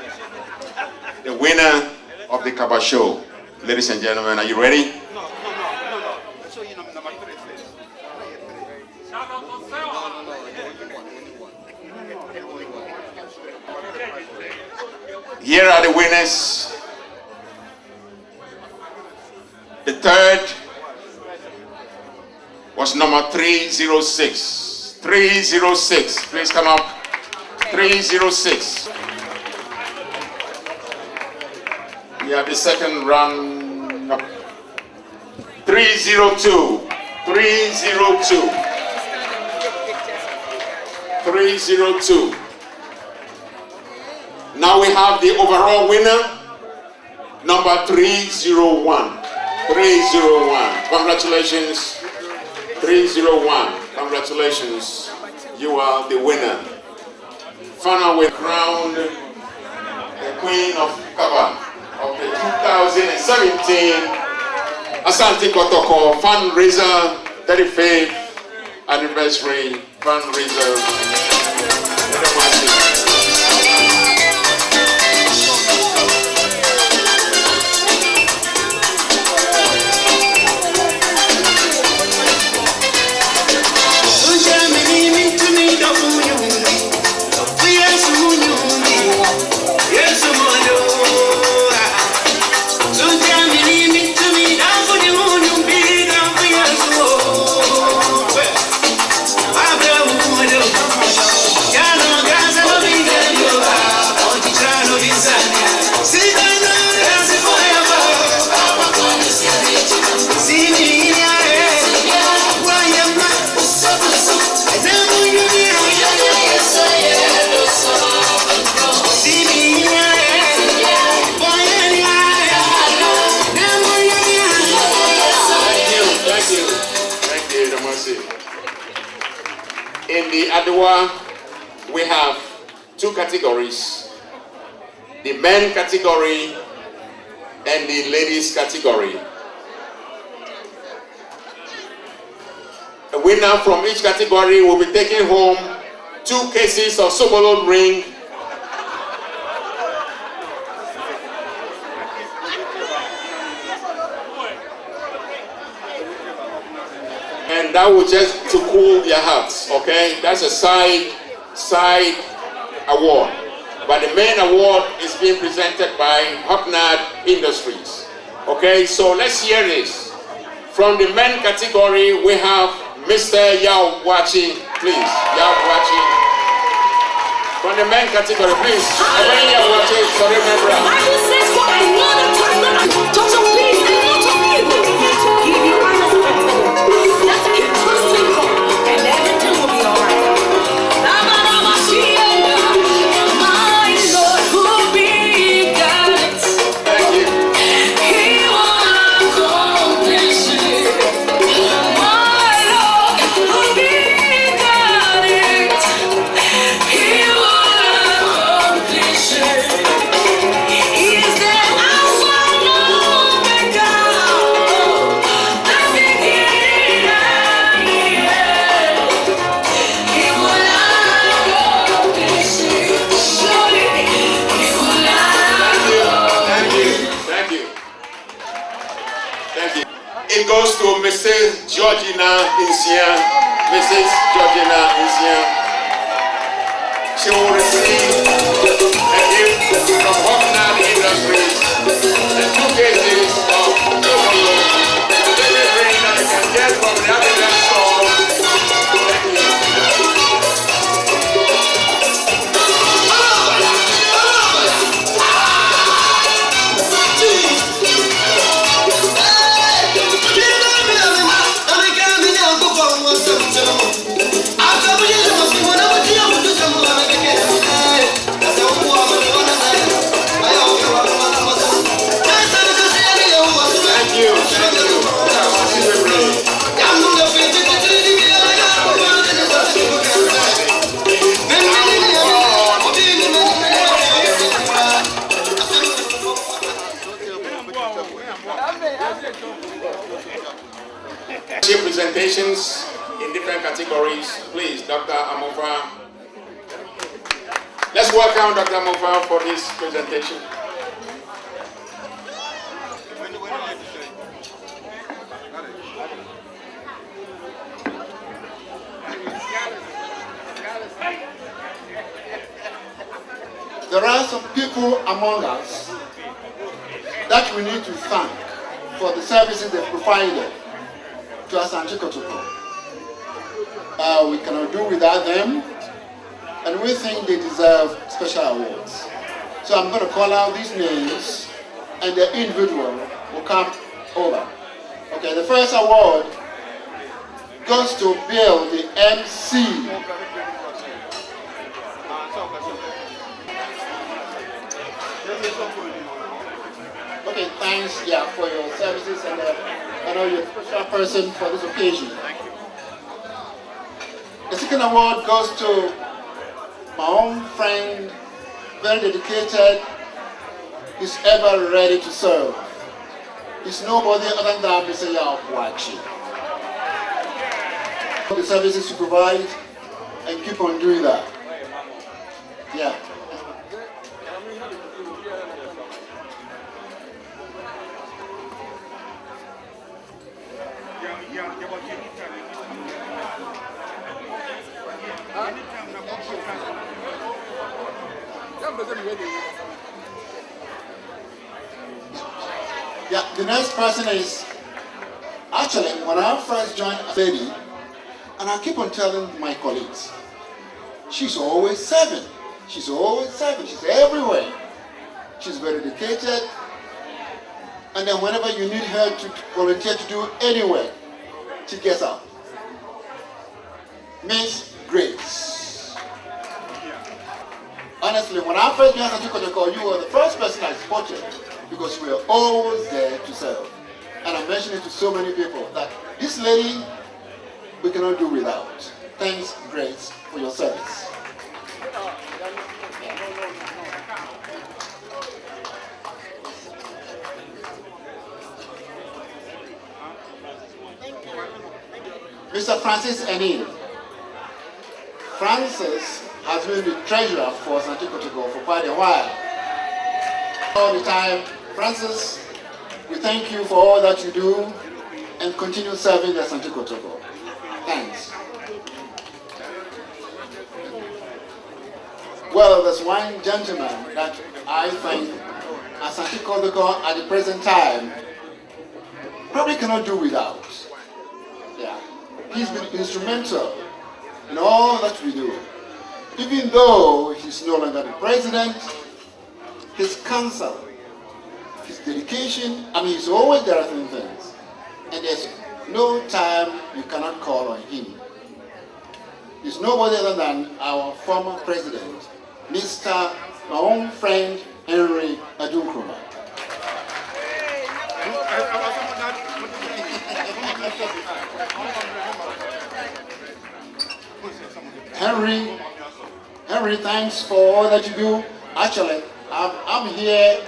The winner of the Kabasho, ladies and gentlemen, are you ready? Here are the winners. The third was number 306. 306. Please come up. 306. We have the second run. 302. 302. 302. Now we have the overall winner, number 301. 301. Congratulations. 301. Congratulations. You are the winner. Final we crowned the Queen of Kaba. of the 2017 Asante Kotoko fundraiser, 35th anniversary fundraiser. In the Adwa, we have two categories, the men category and the ladies category. A winner from each category will be taking home 2 cases of Sobolot ring, and that will just to cool their hearts, okay? That's a side award. But the main award is being presented by Hocknard Industries. Okay, so let's hear this. From the men category, we have Mr. Yao Wachi, please. Yao Wachi. From the men category, please. Yao Wachi, sorry, remember. Bible says for another time that I touch of peace and not of evil. To give you understanding. Just keep trusting God and everything will be alright. My Lord will be guided. Thank you. He will accomplish it. My Lord will be guided. He will accomplish it. He is the Alpha and Omega, the beginning and the end. He will accomplish it. Surely He will accomplish it. Thank you. Thank you. It goes to Mrs. Georgina Insian. Mrs. Georgina Insian. She will receive a gift from Hocknard Industries and 2 cases of Kotoko, delivering that you can get from the African store. Thank you. Presentations in different categories. Please, Dr. Amofa. Let's welcome Dr. Amofa for this presentation. There are some people among us that we need to thank for the services they provided to Asante Kotoko. We cannot do without them, and we think they deserve special awards. So I'm going to call out these names, and the individual will come over. Okay, the first award goes to Bill, the MC. Okay, thanks, for your services, and I know you're a special person for this occasion. Thank you. The second award goes to my own friend, very dedicated, is ever ready to serve. It's nobody other than Mr. Yao Wachi. The services you provide and keep on doing that. Yeah. Yeah, the next person is, actually, when I first joined a lady, and I keep on telling my colleagues, she's always serving. She's always serving. She's everywhere. She's very dedicated. And then whenever you need her to volunteer to do anywhere, she gets up. Miss Grace. Honestly, when I first joined Kotoko, you were the first person I spotted because you were always there to serve. And I mentioned it to so many people that this lady we cannot do without. Thanks, Grace, for your service. Mr. Francis Enin. Francis has been the treasurer for Asante Kotoko for quite a while. All the time, Francis, we thank you for all that you do and continue serving the Asante Kotoko. Thanks. Well, there's one gentleman that I think Asante Kotoko at the present time probably cannot do without. Yeah. He's been instrumental in all that we do. Even though he's no longer the president, his counsel, his dedication, he's always directing things. And there's no time you cannot call on him. He's nobody other than our former president, Mr. my own friend, Henry Adunkruma. Henry, thanks for all that you do. Actually, I'm here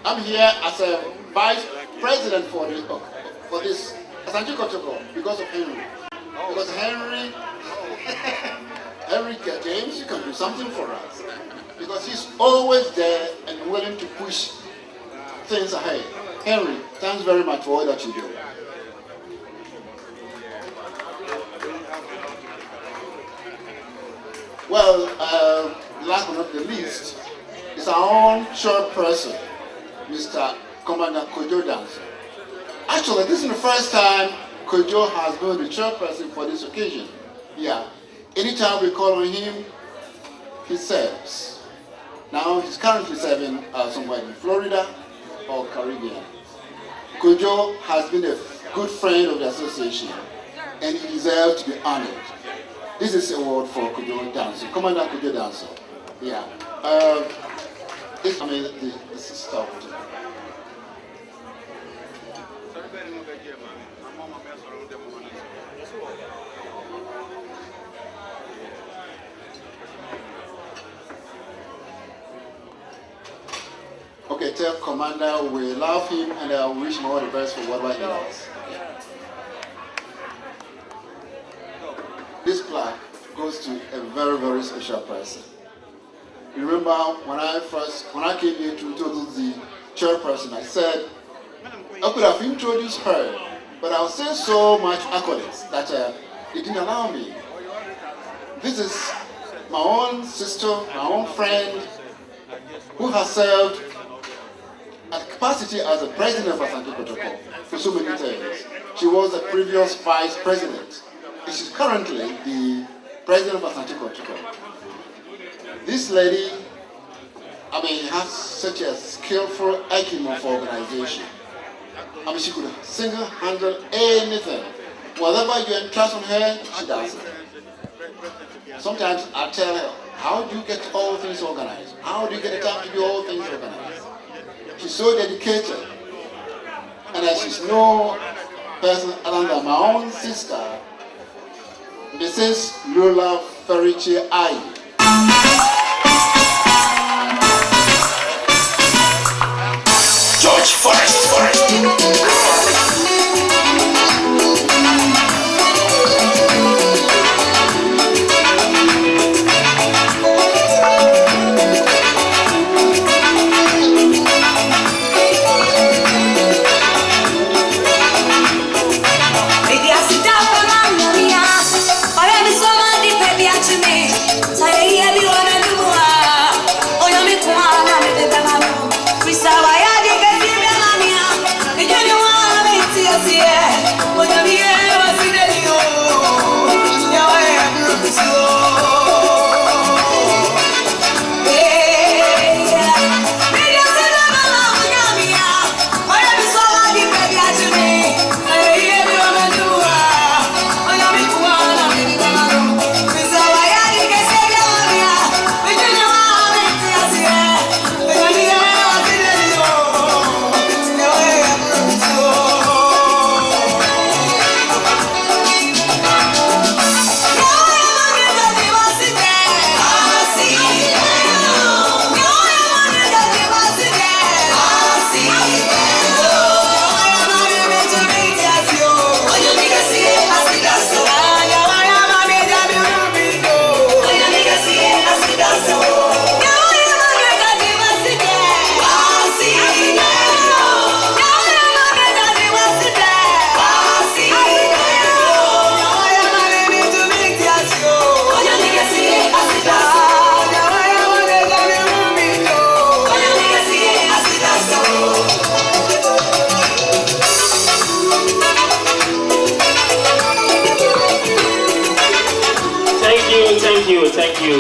as a vice president for this Asante Kotoko because of Henry. Because Henry James, you can do something for us. Because he's always there and willing to push things ahead. Henry, thanks very much for all that you do. Well, last but not the least, is our own short person, Mr. Commander Kojo Danso. Actually, this is the first time Kojo has been the chairperson for this occasion. Yeah. Anytime we call on him, he serves. Now he's currently serving somewhere in Florida or Caribbean. Kojo has been a good friend of the association and he deserves to be honored. This is a award for Kojo Danso, Commander Kojo Danso. Yeah. This is stuff. Okay, tell Commander we love him and I wish him all the best for whatever he does. This plaque goes to a very, very special person. You remember when I came here to introduce the chairperson, I said I could have introduced her, but I was saying so much accolades that they didn't allow me. This is my own sister, my own friend, who has served at capacity as the president of Asante Kotoko for so many things. She was the previous vice president. And she's currently the president of Asante Kotoko. This lady, has such a skillful acumen for organization. She could single-handle anything. Whatever you entrust on her, she does it. Sometimes I tell her, how do you get all things organized? How do you get the time to do all things organized? She's so dedicated. And she's no person other than my own sister, Mrs. Lola Feriche Ayi.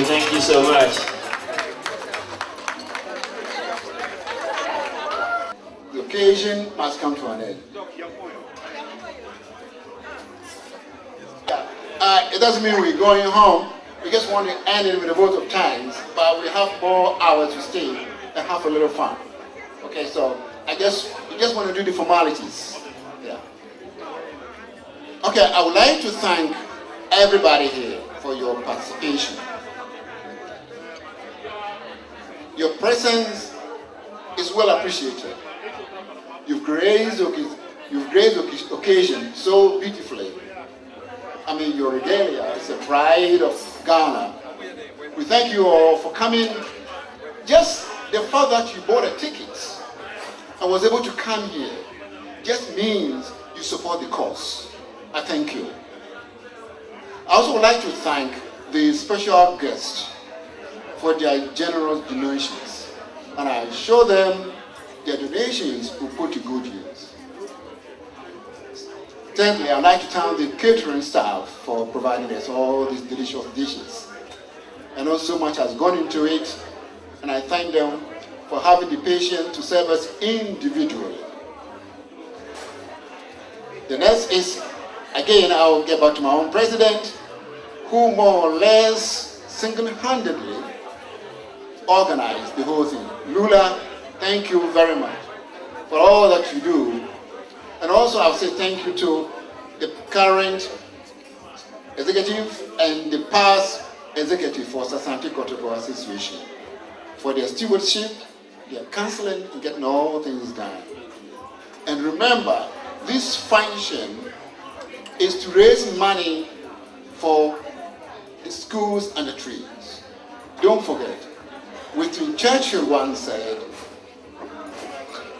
Thank you so much. The occasion must come to an end. It doesn't mean we're going home. We just want to end it with a vote of thanks, but we have more hours to stay and have a little fun. Okay, so we just want to do the formalities. Yeah. Okay, I would like to thank everybody here for your participation. Your presence is well appreciated. You've graced the occasion so beautifully. I mean, your regalia is the pride of Ghana. We thank you all for coming. Just the fact that you bought a ticket and was able to come here just means you support the cause. I thank you. I also would like to thank the special guests for their generous donations. And I assure them their donations will put to good use. Thirdly, I'd like to thank the catering staff for providing us all these delicious dishes. I know so much has gone into it, and I thank them for having the patience to serve us individually. The next is, again, I'll get back to my own president, who more or less single-handedly organized the whole thing. Lula, thank you very much for all that you do. And also I'll say thank you to the current executive and the past executive for Asante Kotoko Association for their stewardship, their counseling, and getting all things done. And remember, this function is to raise money for the schools and the trees. Don't forget, Winston Churchill once said,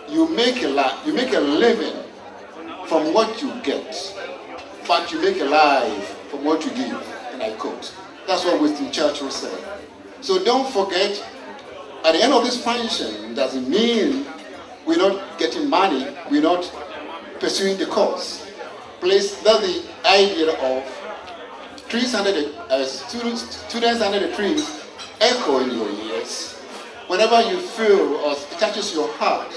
you make a living from what you get, but you make a life from what you give, and I quote. That's what Winston Churchill said. So don't forget, at the end of this function, doesn't mean we're not getting money, we're not pursuing the cause. Please, that's the idea of trees under the students under the trees echo in your ears. Whenever you feel or it touches your heart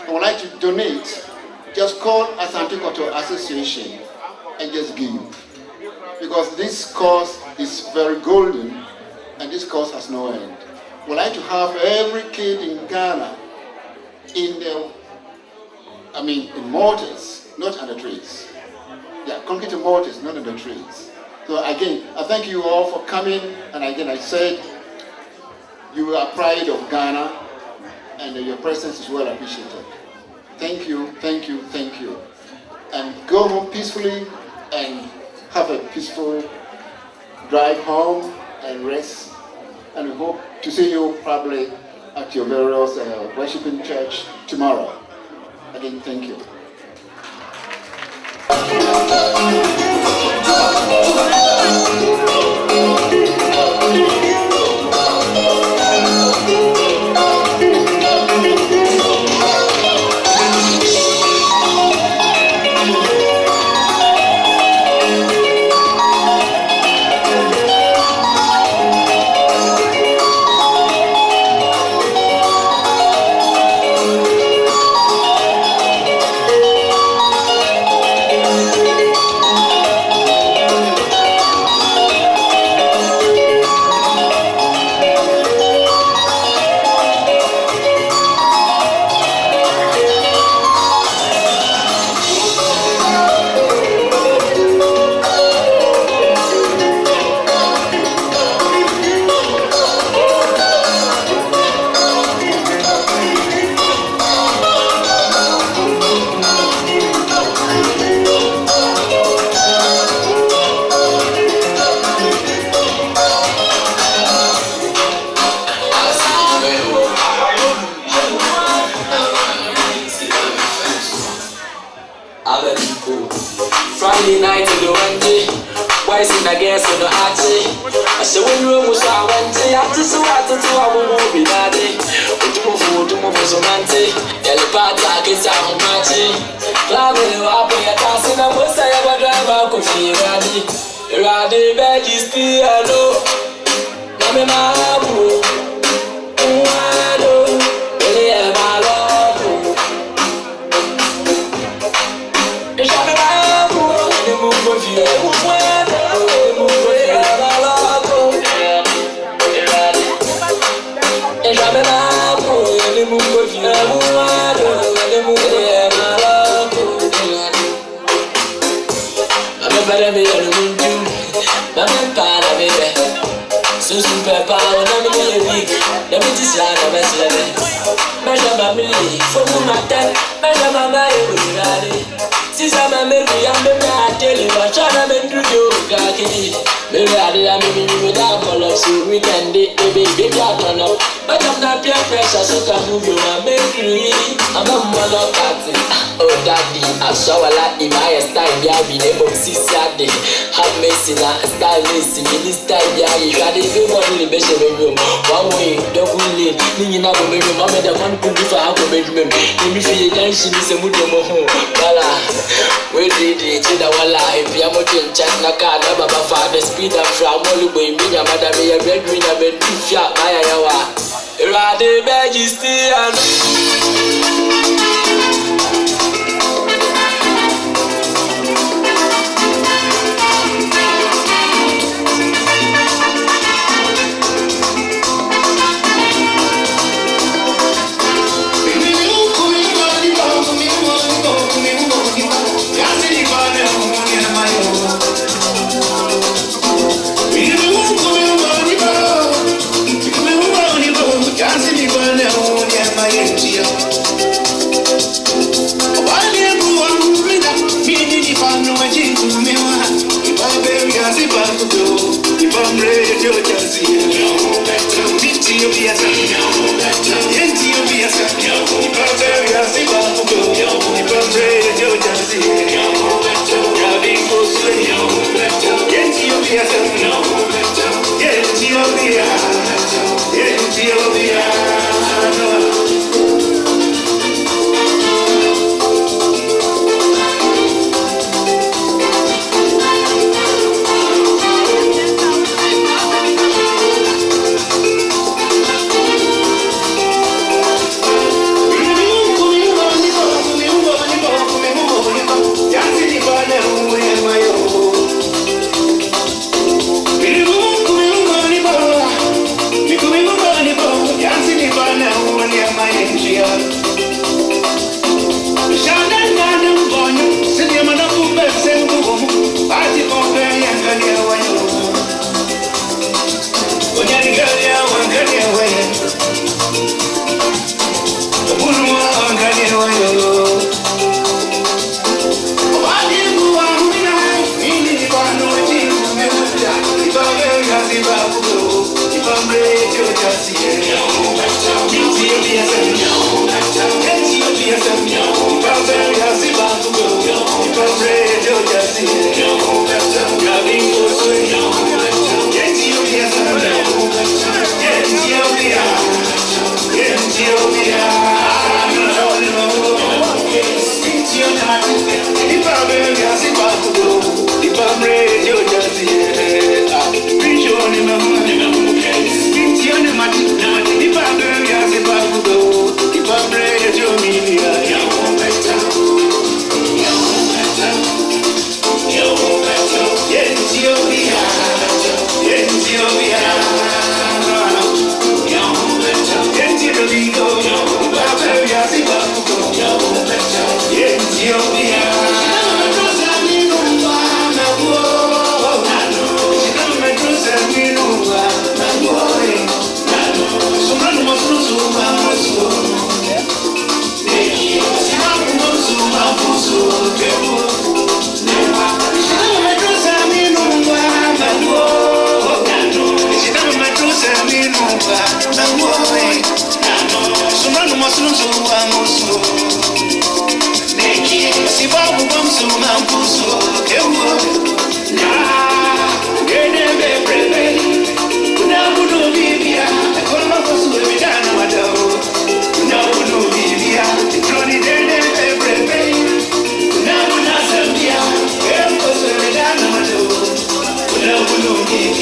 and would like to donate, just call Asante Koto Association and just give. Because this cause is very golden and this cause has no end. We'd like to have every kid in Ghana in mortars, not under trees. Yeah, concrete mortars, not under trees. So again, I thank you all for coming, and again I said you are pride of Ghana and your presence is well appreciated. Thank you, thank you, thank you. And go home peacefully and have a peaceful drive home and rest. And we hope to see you probably at your various worshiping church tomorrow. Again, thank you. Friday night in the Wendy, why is it again so no Archie? I said when you was I went to so I to our movie daddy. To move for Somante, Elipata gets out of Machi. Climbing up in a castle, I was I ever drive out coffee, Raddy, Veggies, Piano. Shame Mabu, Wado, Elia Malo, Shame Mabu, the move of you, Wado, Elia Malo, Shame Mabu, the move of you, Wado, Elia Malo, I'm better be a room, I'm a baby. So super power, I'm a week. Let me just run a mess of it. Measure my milli, for my time, measure my mind. Since I'm a baby, I'm a man, tell you what I'm a do you, Gaki. Maybe I'm without color, so we can date the baby, I don't know. But I'm not peer pressure, so can move you, my baby. I'm a mother party. Oh, daddy, I saw a lot in my style. I've been able to see Saturday. Have messing and style missing in this time. Yeah, you got it. You want to be room. One way, double lane. Ninging up a bedroom. I'm at one could be for half a bedroom. Let me feel your dancing is a mood of home. Bala, we did it. You know, if you're not in China, Baba father, speed up from Molubu, Mina, Madame, a breadwinner, but two fat, my ayawa. Rade Majesty and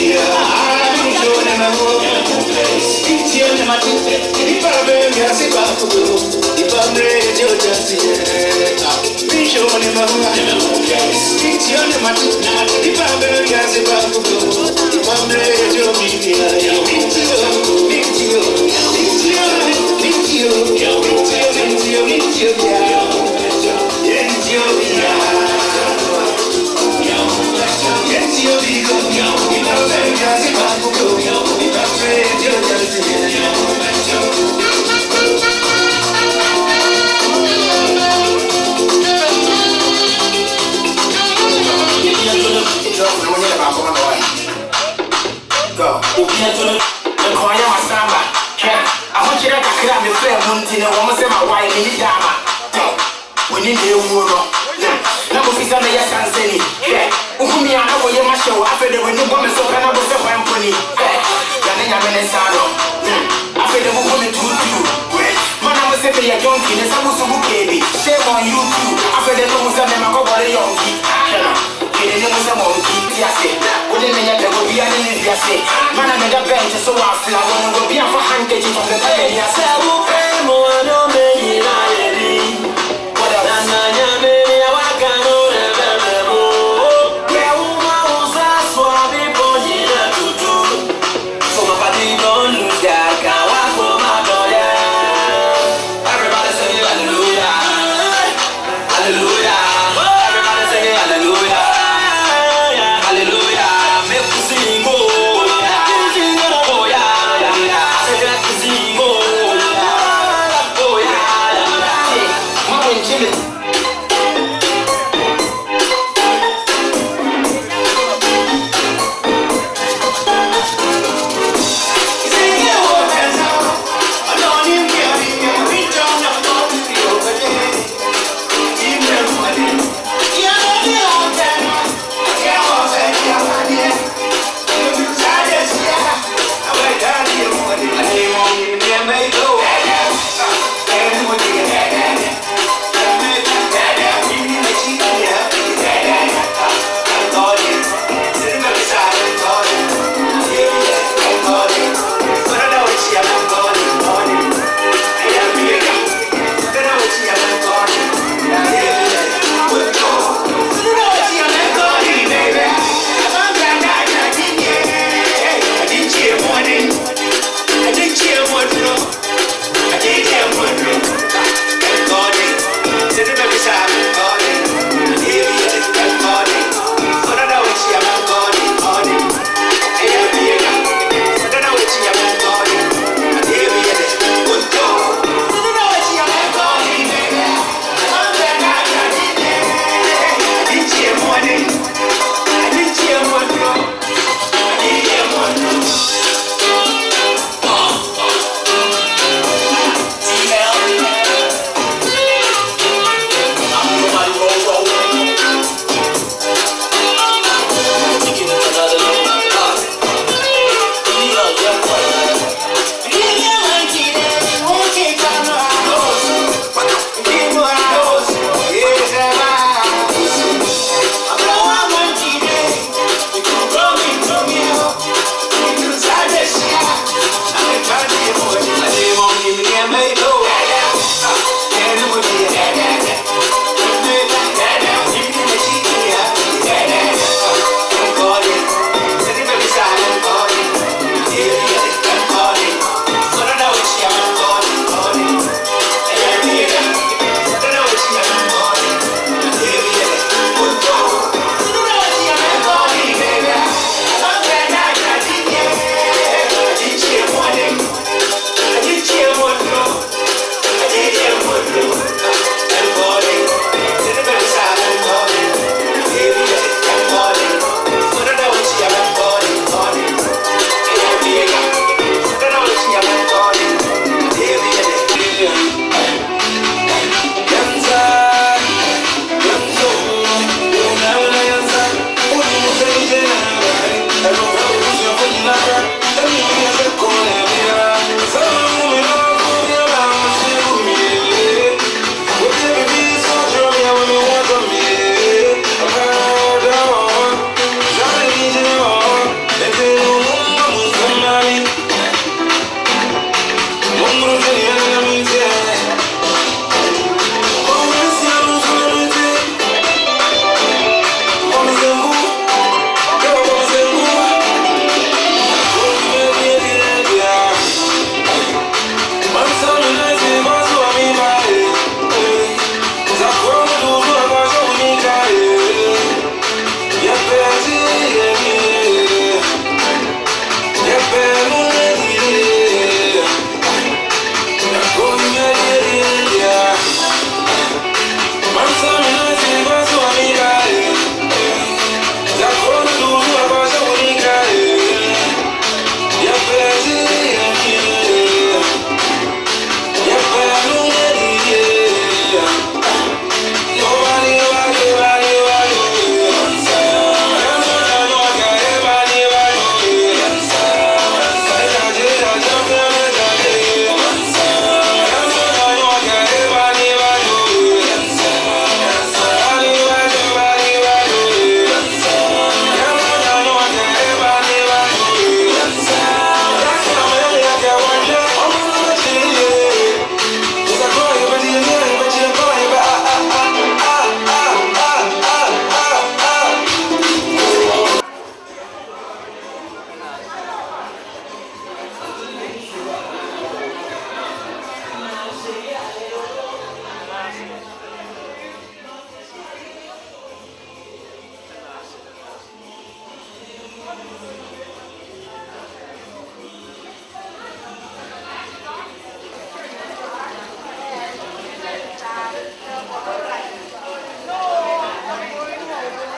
Yeah, I'm a woman say my wife in the dama. When you do now go fisa me Asante. Ukumi ana wo ye ma show afede we no bombe so kana go se pamponi. Ya ne nyame ne sano. Afede wo go me tutu. Man am say be a junkie ne sabu so bukebi. Shame on you too. Afede no musa me makobore yonki. Kede ne musa monki. Yase. Wole me nya go bia ne ni yase. Man am the bench so wa fla won go bia for handkerchief of the pen. Yase wo